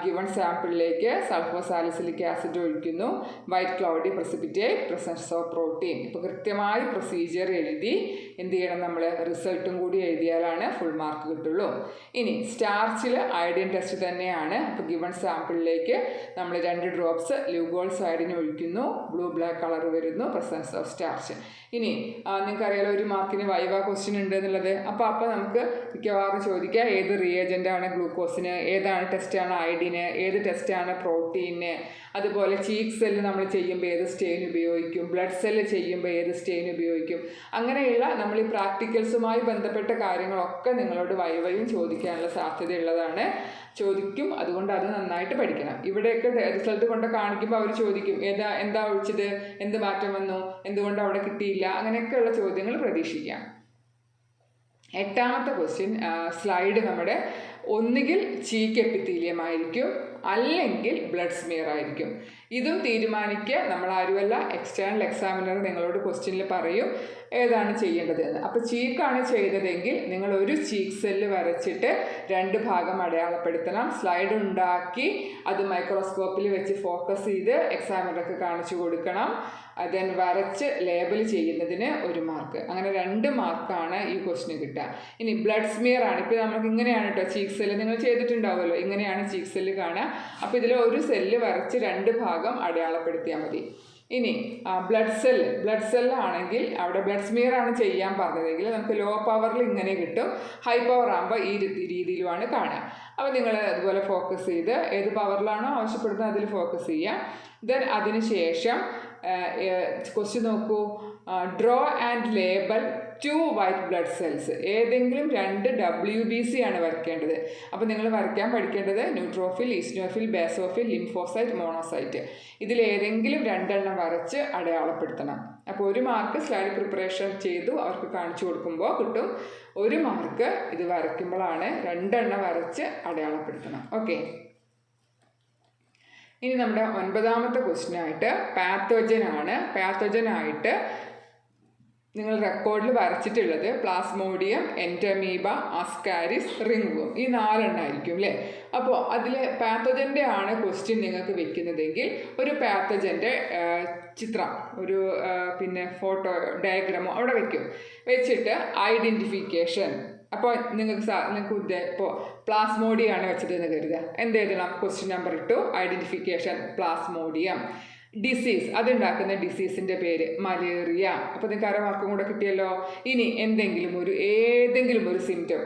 ഗിവൺ സാമ്പിളിലേക്ക് സൾഫോസാലിസിലിക് ആസിഡ് ഒഴിക്കുന്നു. White cloudy precipitate, presence of protein. ഇപ്പോൾ കൃത്യമായി പ്രൊസീജിയർ എഴുതി എന്ത് ചെയ്യണം? നമ്മൾ റിസൾട്ടും കൂടി എഴുതിയാലാണ് ഫുൾ മാർക്ക് കിട്ടുള്ളൂ. ഇനി സ്റ്റാർച്ചിൽ അയഡിൻ ടെസ്റ്റ് തന്നെയാണ്. അപ്പോൾ ഗിവൺ സാമ്പിളിലേക്ക് നമ്മൾ 2 ഡ്രോപ്സ് ല്യൂഗോൾസ് അയഡിൻ ഒഴിക്കുന്നു. ബ്ലൂ ബ്ലാക്ക് കളർ വരുന്നു, പ്രസൻസ് ഓഫ് സ്റ്റാർച്ച്. ഇനി നിങ്ങൾക്കറിയാലോ 1 മാർക്കിന് വൈവ ക്വസ്റ്റ്യൻ ഉണ്ട് എന്നുള്ളത്. അപ്പോൾ നമുക്ക് മിക്കവാറും ചോദിക്കുക ഏത് റിയേജൻ്റാണ് ഗ്ലൂക്കോസിന്, ഏതാണ് ടെസ്റ്റാണ് അയഡിന്, ഏത് ടെസ്റ്റാണ് പ്രോട്ടീന്, അതുപോലെ ചീക്ക് സെല്ല് നമ്മൾ ചെയ്യുമ്പോൾ ഏത് സ്റ്റെയിൻ ഉപയോഗിക്കും, ബ്ലഡ് സെല്ല് ചെയ്യുമ്പോൾ ഏത് സ്റ്റെയിൻ ഉപയോഗിക്കും. അങ്ങനെയുള്ള നമ്മൾ ഈ പ്രാക്ടിക്കൽസുമായി ബന്ധപ്പെട്ട കാര്യങ്ങളൊക്കെ നിങ്ങളോട് വൈവയും ചോദിക്കാനുള്ള സാധ്യതയുള്ളതാണ്. ചോദിക്കും. അതുകൊണ്ട് അത് നന്നായിട്ട് പഠിക്കണം. ഇവിടെയൊക്കെ റിസൾട്ട് കൊണ്ട് കാണിക്കുമ്പോൾ അവർ ചോദിക്കും എന്താ ഒഴിച്ചത്, എന്ത് മാറ്റം വന്നു, എന്തുകൊണ്ട് അവിടെ കിട്ടിയില്ല, അങ്ങനെയൊക്കെയുള്ള ചോദ്യങ്ങൾ പ്രതീക്ഷിക്കാം. 8ാമത്തെ ക്വസ്റ്റ്യൻ സ്ലൈഡ് നമ്മുടെ ഒന്നുകിൽ ചീക്ക് എപ്പിത്തീലിയം ആയിരിക്കും അല്ലെങ്കിൽ ബ്ലഡ് സ്മിയർ ആയിരിക്കും. ഇതും തീരുമാനിക്കുക നമ്മളാരുമല്ല, എക്സ്റ്റേണൽ എക്സാമിനർ നിങ്ങളോട് ക്വസ്റ്റ്യനിൽ പറയും ഏതാണ് ചെയ്യേണ്ടത് എന്ന്. അപ്പോൾ ചീക്കാണ് ചെയ്തതെങ്കിൽ നിങ്ങൾ ഒരു ചീക്ക് സെല്ല് വരച്ചിട്ട് 2 ഭാഗം അടയാളപ്പെടുത്തണം. സ്ലൈഡ് ഉണ്ടാക്കി അത് മൈക്രോസ്കോപ്പിൽ വെച്ച് ഫോക്കസ് ചെയ്ത് എക്സാമിനർക്ക് കാണിച്ചു കൊടുക്കണം. ദെൻ വരച്ച് ലേബൽ ചെയ്യുന്നതിന് 1 മാർക്ക്. അങ്ങനെ 2 മാർക്കാണ് ഈ ക്വസ്റ്റിന് കിട്ടുക. ഇനി ബ്ലഡ് സ്മിയർ ആണ്. ഇപ്പോൾ നമുക്ക് ഇങ്ങനെയാണ് കേട്ടോ ചീക്ക് സെല്ല് നിങ്ങൾ ചെയ്തിട്ടുണ്ടാവുമല്ലോ, ഇങ്ങനെയാണ് ചീക്ക് സെല്ല് കാണുക. അപ്പോൾ ഇതിൽ ഒരു സെല്ല് വരച്ച് 2 ഭാഗം അടയാളപ്പെടുത്തിയാൽ മതി. ഇനി ബ്ലഡ് സെല്ലാണെങ്കിൽ അവിടെ ബ്ലഡ് സ്മിയർ ആണ് ചെയ്യാൻ പറഞ്ഞതെങ്കിൽ നമുക്ക് ലോ പവറിൽ ഇങ്ങനെ കിട്ടും, ഹൈ പവർ ആകുമ്പോൾ ഈ രീതിയിലുമാണ് കാണുക. അപ്പോൾ നിങ്ങൾ അതുപോലെ ഫോക്കസ് ചെയ്ത് ഏത് പവറിലാണോ ആവശ്യപ്പെടുന്നത് അതിൽ ഫോക്കസ് ചെയ്യുക. ദെൻ അതിന് ശേഷം ക്വസ്റ്റ്യൻ നോക്കൂ, draw and label 2 white blood cells. ഏതെങ്കിലും 2 WBC ആണ് വരയ്ക്കേണ്ടത്. അപ്പോൾ നിങ്ങൾ വരയ്ക്കാൻ പഠിക്കേണ്ടത് neutrophil, eosinophil, basophil, lymphocyte, monocyte. ഇതിലേതെങ്കിലും 2 എണ്ണം വരച്ച് അടയാളപ്പെടുത്തണം. അപ്പോൾ 1 മാർക്ക് സ്ലൈഡ് പ്രിപ്പറേഷൻ ചെയ്തു അവർക്ക് കാണിച്ചു കൊടുക്കുമ്പോൾ കിട്ടും. 1 മാർക്ക് ഇത് വരയ്ക്കുമ്പോഴാണ് 2 എണ്ണം വരച്ച് അടയാളപ്പെടുത്തണം. ഓക്കെ, ഇനി നമ്മുടെ 9ാമത്തെ ക്വസ്റ്റ്യനായിട്ട് പാത്തോജനായിട്ട് നിങ്ങൾ റെക്കോർഡിൽ വരച്ചിട്ടുള്ളത് പ്ലാസ്മോഡിയം, എൻഡമീബ, അസ്കാരിസ്, റിംഗ്വൂം, ഈ 4 എണ്ണമായിരിക്കും അല്ലേ. അപ്പോൾ അതിൽ പാത്തോജൻ്റെ ആണ് ക്വസ്റ്റ്യൻ നിങ്ങൾക്ക് വെക്കുന്നതെങ്കിൽ ഒരു പാത്തോജൻ്റെ ചിത്രം, ഒരു പിന്നെ ഫോട്ടോ ഡയഗ്രാമോ അവിടെ വെച്ചിട്ട് ഐഡൻറ്റിഫിക്കേഷൻ. അപ്പോൾ നിങ്ങൾക്ക് ഇപ്പോൾ പ്ലാസ്മോഡിയാണ് വെച്ചതെന്ന് കരുതുക. എന്ത് എഴുതണം? Question number 2 identification plasmodium. Disease, അതുണ്ടാക്കുന്ന ഡിസീസിൻ്റെ പേര് മലേറിയ. അപ്പോൾ നിങ്ങൾക്ക് 1/2 മാർക്കും കൂടെ കിട്ടിയല്ലോ. ഇനി ഏതെങ്കിലും ഒരു സിംറ്റം,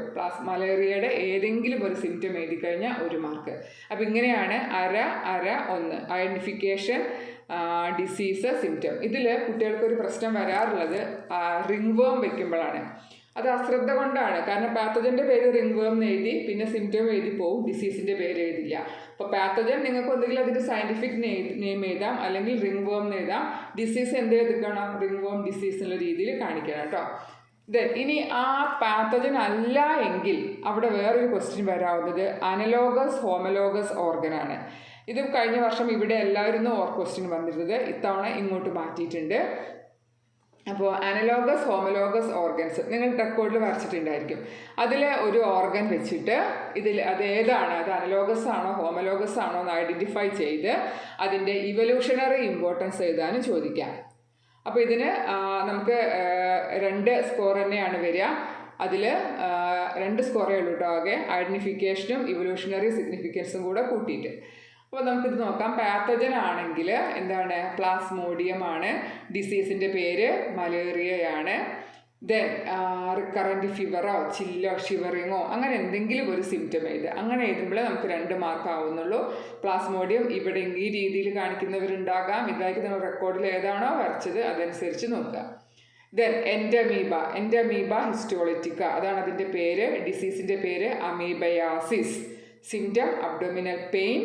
മലേറിയയുടെ ഏതെങ്കിലും ഒരു സിംറ്റം എഴുതി കഴിഞ്ഞാൽ 1 മാർക്ക്. അപ്പോൾ ഇങ്ങനെയാണ് 1 ഐഡൻറ്റിഫിക്കേഷൻ, ഡിസീസ്, സിംറ്റം. ഇതിൽ കുട്ടികൾക്കൊരു പ്രശ്നം വരാറുള്ളത് റിംഗ്വേം വയ്ക്കുമ്പോഴാണ്. അത് അശ്രദ്ധ കൊണ്ടാണ്. കാരണം പാത്തോജൻ്റെ പേര് റിംഗ്വേം എന്ന് എഴുതി പിന്നെ സിംറ്റം എഴുതി പോവും, ഡിസീസിൻ്റെ പേര് എഴുതില്ല. അപ്പോൾ പാത്തോജൻ നിങ്ങൾക്ക് ഒന്നുകിൽ അതിൻ്റെ സയൻറ്റിഫിക് നെയിം എഴുതാം, അല്ലെങ്കിൽ റിംഗ്വേം എന്ന് എഴുതാം. ഡിസീസ് എന്ത് എഴുതിക്കണം? റിംഗ്വേം ഡിസീസ് എന്നുള്ള രീതിയിൽ കാണിക്കണം കേട്ടോ. ഇനി ആ പാത്തോജൻ അല്ല എങ്കിൽ അവിടെ വേറൊരു ക്വസ്റ്റ്യൻ വരാവുന്നത് അനലോഗസ് ഹോമലോഗസ് ഓർഗനാണ്. ഇത് കഴിഞ്ഞ വർഷം ഇവിടെ എല്ലാവരും ക്വസ്റ്റ്യൻ വന്നിരുന്നത്, ഇത്തവണ ഇങ്ങോട്ട് മാറ്റിയിട്ടുണ്ട്. അപ്പോൾ അനലോഗസ് ഹോമലോഗസ് ഓർഗൻസ് നിങ്ങൾ റെക്കോർഡിൽ വരച്ചിട്ടുണ്ടായിരിക്കും. അതിൽ ഒരു ഓർഗൻ വെച്ചിട്ട് അതേതാണ്, അത് അനലോഗസ് ആണോ ഹോമലോഗസ് ആണോ എന്ന് ഐഡൻറ്റിഫൈ ചെയ്ത് അതിൻ്റെ ഇവല്യൂഷണറി ഇമ്പോർട്ടൻസ് എഴുതാനും ചോദിക്കാം. അപ്പോൾ ഇതിന് നമുക്ക് 2 സ്കോർ തന്നെയാണ് വരിക. അതിൽ 2 സ്കോറേ ഉള്ളൂ കേട്ടോ ആകെ, ഐഡൻറ്റിഫിക്കേഷനും ഇവല്യൂഷണറി സിഗ്നിഫിക്കൻസും കൂടെ കൂട്ടിയിട്ട്. അപ്പോൾ നമുക്കിത് നോക്കാം. പാത്തോജൻ ആണെങ്കിൽ എന്താണ്? പ്ലാസ്മോഡിയം ആണ്. ഡിസീസിൻ്റെ പേര് മലേറിയയാണ്. ദെൻ റിക്കറൻറ്റ് ഫീവറോ ചില്ലോ ഷിവറിങ്ങോ അങ്ങനെ എന്തെങ്കിലും ഒരു സിംറ്റം എഴുതുക. അങ്ങനെ എഴുതുമ്പോൾ നമുക്ക് 2 മാർക്ക് ആവുന്നുള്ളൂ. പ്ലാസ്മോഡിയം ഇവിടെ ഈ രീതിയിൽ കാണിക്കുന്നവരുണ്ടാകാം. ഇതായിരിക്കും നമ്മൾ റെക്കോർഡിൽ ഏതാണോ വരച്ചത് അതനുസരിച്ച് നോക്കുക. ദെൻ എൻഡമീബ ഹിസ്റ്റോളിറ്റിക്ക, അതാണ് അതിൻ്റെ പേര്. ഡിസീസിൻ്റെ പേര് amoebiasis. Symptom abdominal pain,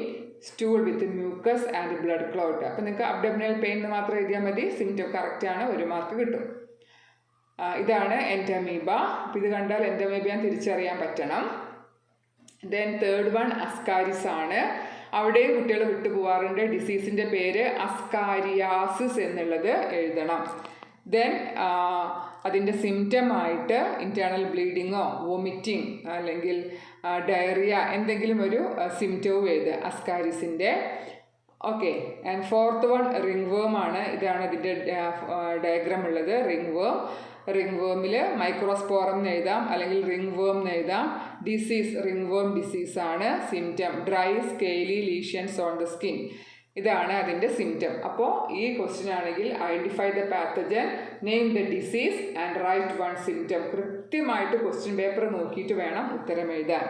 stool with mucus and blood clot. അപ്പം നിങ്ങൾക്ക് അബ്ഡോമിനൽ പെയിൻ എന്ന് മാത്രം എഴുതിയാൽ മതി. സിംറ്റം കറക്റ്റാണ്, 1 മാർക്ക് കിട്ടും. ഇതാണ് എൻഡമീബ. അപ്പം ഇത് കണ്ടാൽ എൻഡമീബ തിരിച്ചറിയാൻ പറ്റണം. ദെൻ 3rd അസ്കാരിസ് ആണ്. അവിടെയും കുട്ടികൾ വിട്ടുപോകാറുണ്ട്. ഡിസീസിൻ്റെ പേര് അസ്കാരിയാസിസ് എന്നുള്ളത് എഴുതണം. ദെൻ അതിൻ്റെ സിംറ്റമായിട്ട് ഇൻറ്റേർണൽ ബ്ലീഡിങ്ങോ വോമിറ്റിംഗ് അല്ലെങ്കിൽ ഡയറിയ എന്തെങ്കിലും ഒരു സിംറ്റവും എഴുതുക അസ്കാരിസിൻ്റെ. ഓക്കെ, ആൻഡ് 4th റിംഗ്വേം ആണ്. ഇതാണ് ഇതിൻ്റെ ഡയഗ്രാം ഉള്ളത്. റിംഗ്വേമിൽ മൈക്രോസ്പോറം എന്ന് എഴുതാം, അല്ലെങ്കിൽ റിംഗ്വേം എന്ന് എഴുതാം. ഡിസീസ് റിംഗ്വേം ഡിസീസാണ്. Symptom dry scaly lesions on the skin. ഇതാണ് അതിൻ്റെ സിംറ്റം. അപ്പോൾ ഈ ക്വസ്റ്റ്യൻ ആണെങ്കിൽ identify the pathogen, name the disease and write 1 symptom. കൃത്യമായിട്ട് ക്വസ്റ്റ്യൻ പേപ്പർ നോക്കിയിട്ട് വേണം ഉത്തരം എഴുതാൻ.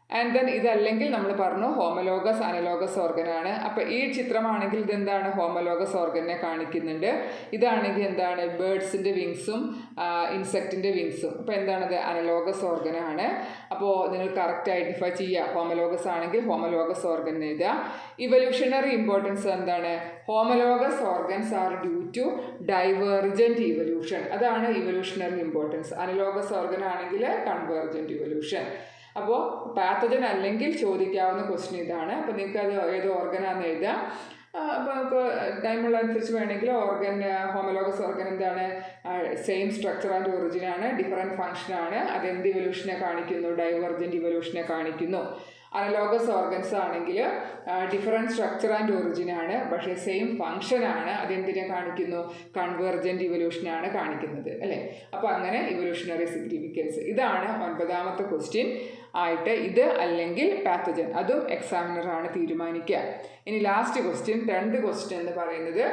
ആൻഡ് ദെൻ ഇതല്ലെങ്കിൽ നമ്മൾ പറഞ്ഞു ഹോമലോഗസ് അനലോഗസ് ഓർഗനാണ്. അപ്പോൾ ഈ ചിത്രമാണെങ്കിൽ ഇതെന്താണ്? ഹോമലോഗസ് ഓർഗനെ കാണിക്കുന്നുണ്ട്. ഇതാണെങ്കിൽ എന്താണ്? ബേർഡ്സിൻ്റെ വിങ്സും ഇൻസെക്റ്റിൻ്റെ വിങ്സും. അപ്പോൾ എന്താണത്? അനലോഗസ് ഓർഗനാണ്. അപ്പോൾ നിങ്ങൾ കറക്റ്റ് ഐഡൻറ്റിഫൈ ചെയ്യുക. ഹോമലോഗസ് ആണെങ്കിൽ ഹോമലോഗസ് ഓർഗൻ എഴുതുക. ഇവല്യൂഷണറി ഇമ്പോർട്ടൻസ് എന്താണ്? Homologous organs are due to divergent evolution. അതാണ് ഇവല്യൂഷണറി ഇമ്പോർട്ടൻസ്. അനലോഗസ് ഓർഗൻ ആണെങ്കിൽ കൺവേർജൻറ്റ് ഇവല്യൂഷൻ. അപ്പോൾ പാത്തോജൻ അല്ലെങ്കിൽ ചോദിക്കാവുന്ന ക്വസ്റ്റ്യൻ ഇതാണ്. അപ്പോൾ നിങ്ങൾക്ക് അത് ഏത് ഓർഗനാണെന്ന് എഴുതാം. അപ്പോൾ നമുക്ക് ടൈമുള്ള അനുസരിച്ച് വേണമെങ്കിൽ ഹോമലോഗസ് ഓർഗൻ എന്താണ്? സെയിം സ്ട്രക്ചർ ആൻഡ് ഒറിജിനാണ്, ഡിഫറൻറ്റ് ഫങ്ഷനാണ്. അതെന്ത് ഇവല്യൂഷനെ കാണിക്കുന്നു? ഡൈവർജൻറ്റ് ഇവല്യൂഷനെ കാണിക്കുന്നു. അനലോഗസ് ഓർഗൻസ് ആണെങ്കിൽ ഡിഫറൻറ്റ് സ്ട്രക്ചർ ആൻഡ് ഒറിജിനാണ്, പക്ഷേ സെയിം ഫങ്ഷനാണ്. അതെന്തിനെ കാണിക്കുന്നു? കൺവേർജൻറ്റ് ഇവല്യൂഷനാണ് കാണിക്കുന്നത് അല്ലേ. അപ്പോൾ അങ്ങനെ ഇവല്യൂഷണറി സിഗ്നിഫിക്കൻസ്. ഇതാണ് 9ാമത്തെ ക്വസ്റ്റ്യൻ ആയിട്ട്. ഇത് അല്ലെങ്കിൽ പാത്തോജൻ, അതും എക്സാമിനറാണ് തീരുമാനിക്കുക. ഇനി ലാസ്റ്റ് ക്വസ്റ്റ്യൻ 10th ക്വസ്റ്റ്യൻ എന്ന് പറയുന്നത്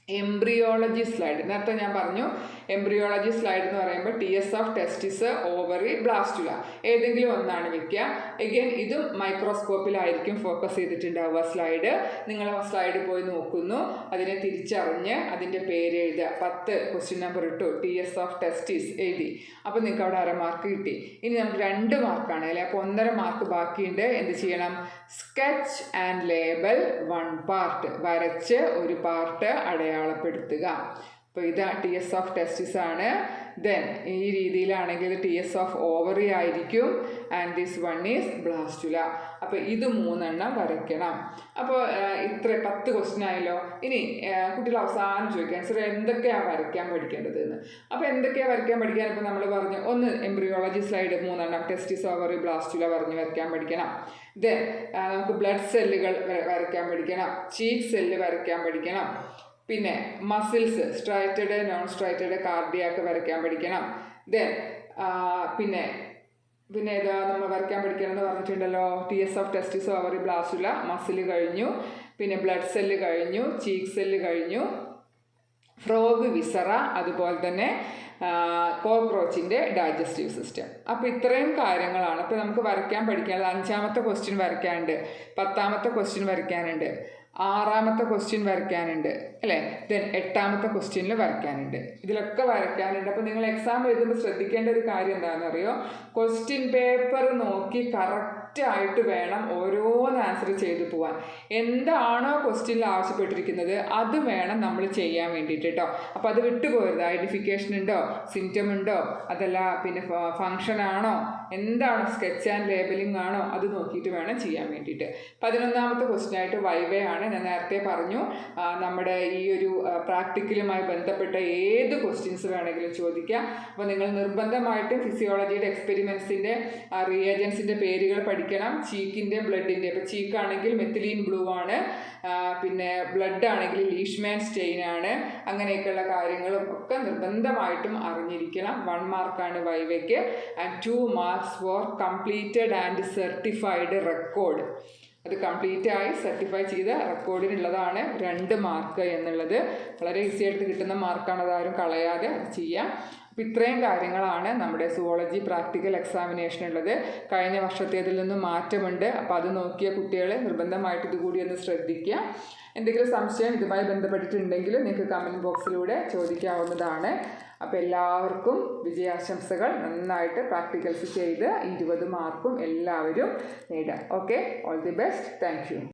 എംബ്രിയോളജി സ്ലൈഡ്. നേരത്തെ ഞാൻ പറഞ്ഞു എംബ്രിയോളജി സ്ലൈഡ് എന്ന് പറയുമ്പോൾ TS ഓഫ് ടെസ്റ്റിസ്, ഓവറി, ബ്ലാസ്റ്റുല ഏതെങ്കിലും ഒന്നാണ് വെക്കുക. എഗെയിൻ ഇതും മൈക്രോസ്കോപ്പിലായിരിക്കും ഫോക്കസ് ചെയ്തിട്ടുണ്ടാവുക സ്ലൈഡ്. നിങ്ങൾ ആ സ്ലൈഡ് പോയി നോക്കുന്നു, അതിനെ തിരിച്ചറിഞ്ഞ് അതിൻ്റെ പേര് എഴുതുക. 10 ക്വസ്റ്റ്യൻ നമ്പർ ഇട്ടു, TS ഓഫ് ടെസ്റ്റിസ് എഴുതി. അപ്പോൾ നിങ്ങൾക്ക് അവിടെ 1/2 മാർക്ക് കിട്ടി. ഇനി നമുക്ക് 2 മാർക്കാണ് അല്ലേ, അപ്പോൾ 1.5 മാർക്ക് ബാക്കിയുണ്ട്. എന്ത് ചെയ്യണം? സ്കെച്ച് ആൻഡ് ലേബൽ 1 പാർട്ട്, വരച്ച് ഒരു പാർട്ട് അടയാളപ്പെടുത്തുക. അപ്പോൾ ഇത് TS ഓഫ് ടെസ്റ്റിസ് ആണ്. ദെൻ ഈ രീതിയിലാണെങ്കിൽ TS ഓഫ് ഓവറി ആയിരിക്കും. And this one is blastula. അപ്പോൾ ഇത് 3 വരയ്ക്കണം. അപ്പോൾ ഇത്ര 10 ക്വസ്റ്റ്യൻ ആയല്ലോ. ഇനി കുട്ടികൾ അവസാനം ചോദിക്കാൻ സാർ എന്തൊക്കെയാണ് വരയ്ക്കാൻ പഠിക്കേണ്ടത് എന്ന്. അപ്പോൾ എന്തൊക്കെയാണ് വരയ്ക്കാൻ പഠിക്കാൻ? ഇപ്പോൾ നമ്മൾ പറഞ്ഞു, ഒന്ന് എംബ്രിയോളജി സ്ലൈഡ് 3 ടെസ്റ്റിസ്, ഓവറി, ബ്ലാസ്റ്റുല പറഞ്ഞ് വരയ്ക്കാൻ പഠിക്കണം. ദെൻ നമുക്ക് ബ്ലഡ് സെല്ലുകൾ വരയ്ക്കാൻ പഠിക്കണം, ചീക്ക് സെല്ല് വരയ്ക്കാൻ പഠിക്കണം, പിന്നെ muscles striated, non striated, cardiac വരയ്ക്കാൻ പഠിക്കണം. ദെൻ പിന്നെ ഇതാ നമ്മൾ വരയ്ക്കാൻ പഠിക്കണം എന്ന് പറഞ്ഞിട്ടുണ്ടല്ലോ. TS of ടെസ്റ്റിസ്, ovary, blastula, muscle കഴിഞ്ഞു, പിന്നെ ബ്ലഡ് സെല്ല് കഴിഞ്ഞു, ചീക്ക് സെല്ല് കഴിഞ്ഞു, ഫ്രോഗ്, വിസറ, അതുപോലെ തന്നെ കോക്രോച്ചിൻ്റെ ഡൈജസ്റ്റീവ് സിസ്റ്റം. അപ്പോൾ ഇത്രയും കാര്യങ്ങളാണ് ഇപ്പോൾ നമുക്ക് വരയ്ക്കാൻ പഠിക്കാനുള്ളത്. 5ാമത്തെ ക്വസ്റ്റ്യൻ വരയ്ക്കാനുണ്ട്, 10ാമത്തെ ക്വസ്റ്റ്യൻ വരയ്ക്കാനുണ്ട്, 6ാമത്തെ ക്വസ്റ്റ്യൻ വരയ്ക്കാനുണ്ട് അല്ലേ. ദെൻ 8ാമത്തെ ക്വസ്റ്റ്യനിൽ വരയ്ക്കാനുണ്ട്. ഇതിലൊക്കെ വരയ്ക്കാനുണ്ട്. അപ്പോൾ നിങ്ങൾ എക്സാം എഴുതുമ്പോൾ ശ്രദ്ധിക്കേണ്ട ഒരു കാര്യം എന്താണെന്ന് അറിയോ? ക്വസ്റ്റ്യൻ പേപ്പർ നോക്കി കറക്റ്റായിട്ട് വേണം ഓരോന്ന് ആൻസർ ചെയ്തു പോകാൻ. എന്താണോ ക്വസ്റ്റ്യനിൽ ആവശ്യപ്പെട്ടിരിക്കുന്നത് അത് വേണം നമ്മൾ ചെയ്യാൻ വേണ്ടിയിട്ട് കേട്ടോ. അപ്പോൾ അത് വിട്ടുപോകരുത്. ഐഡൻറ്റിഫിക്കേഷൻ ഉണ്ടോ, സിംറ്റം ഉണ്ടോ, അതല്ല പിന്നെ ഫങ്ഷൻ ആണോ, എന്താണ് സ്കെച്ച് ആൻഡ് ലേബലിംഗ് ആണോ, അത് നോക്കിയിട്ട് വേണം ചെയ്യാൻ വേണ്ടിയിട്ട്. 11ാമത്തെ ക്വസ്റ്റ്യൻ ആയിട്ട് വൈവേ ആണ്. ഞാൻ നേരത്തെ പറഞ്ഞു നമ്മുടെ ഈ ഒരു പ്രാക്ടിക്കലുമായി ബന്ധപ്പെട്ട ഏത് ക്വസ്റ്റ്യൻസ് വേണമെങ്കിലും ചോദിക്കാം. അപ്പോൾ നിങ്ങൾ നിർബന്ധമായിട്ടും ഫിസിയോളജിയുടെ എക്സ്പെരിമെൻസിൻ്റെ റിയേജൻസിൻ്റെ പേരുകൾ പഠിക്കണം. ചീക്കിൻ്റെ, ബ്ലഡിൻ്റെ. ഇപ്പോൾ ചീക്കാണെങ്കിൽ മെത്തിലീൻ ബ്ലൂ ആണ്, പിന്നെ ബ്ലഡ് ആണെങ്കിൽ ലീഷ്മാൻ സ്റ്റെയിൻ ആണ്. അങ്ങനെയൊക്കെയുള്ള കാര്യങ്ങളും ഒക്കെ നിർബന്ധമായിട്ടും അറിഞ്ഞിരിക്കണം. 1 മാർക്കാണ് വൈവയ്ക്ക്. And 2 marks for completed and certified record. അത് കംപ്ലീറ്റ് ആയി സർട്ടിഫൈ ചെയ്ത റെക്കോർഡിനുള്ളതാണ് 2 മാർക്ക് എന്നുള്ളത്. വളരെ ഈസി ആയിട്ട് കിട്ടുന്ന മാർക്കാണ്, അതാരും കളയാതെ അത് ചെയ്യാം. അപ്പോൾ ഇത്രയും കാര്യങ്ങളാണ് നമ്മുടെ സുവോളജി പ്രാക്ടിക്കൽ എക്സാമിനേഷനുള്ളത്. കഴിഞ്ഞ വർഷത്തേതിൽ നിന്നും മാറ്റമുണ്ട്. അപ്പോൾ അത് നോക്കിയ കുട്ടികൾ നിർബന്ധമായിട്ട് ഇതുകൂടി ഒന്ന് ശ്രദ്ധിക്കുക. എന്തെങ്കിലും സംശയം ഇതുമായി ബന്ധപ്പെട്ടിട്ടുണ്ടെങ്കിൽ നിങ്ങൾക്ക് കമൻറ്റ് ബോക്സിലൂടെ ചോദിക്കാവുന്നതാണ്. അപ്പോൾ എല്ലാവർക്കും വിജയാശംസകൾ. നന്നായിട്ട് പ്രാക്ടിക്കൽസ് ചെയ്ത് 20 മാർക്കും എല്ലാവരും നേടുക. Okay, all the best. Thank you.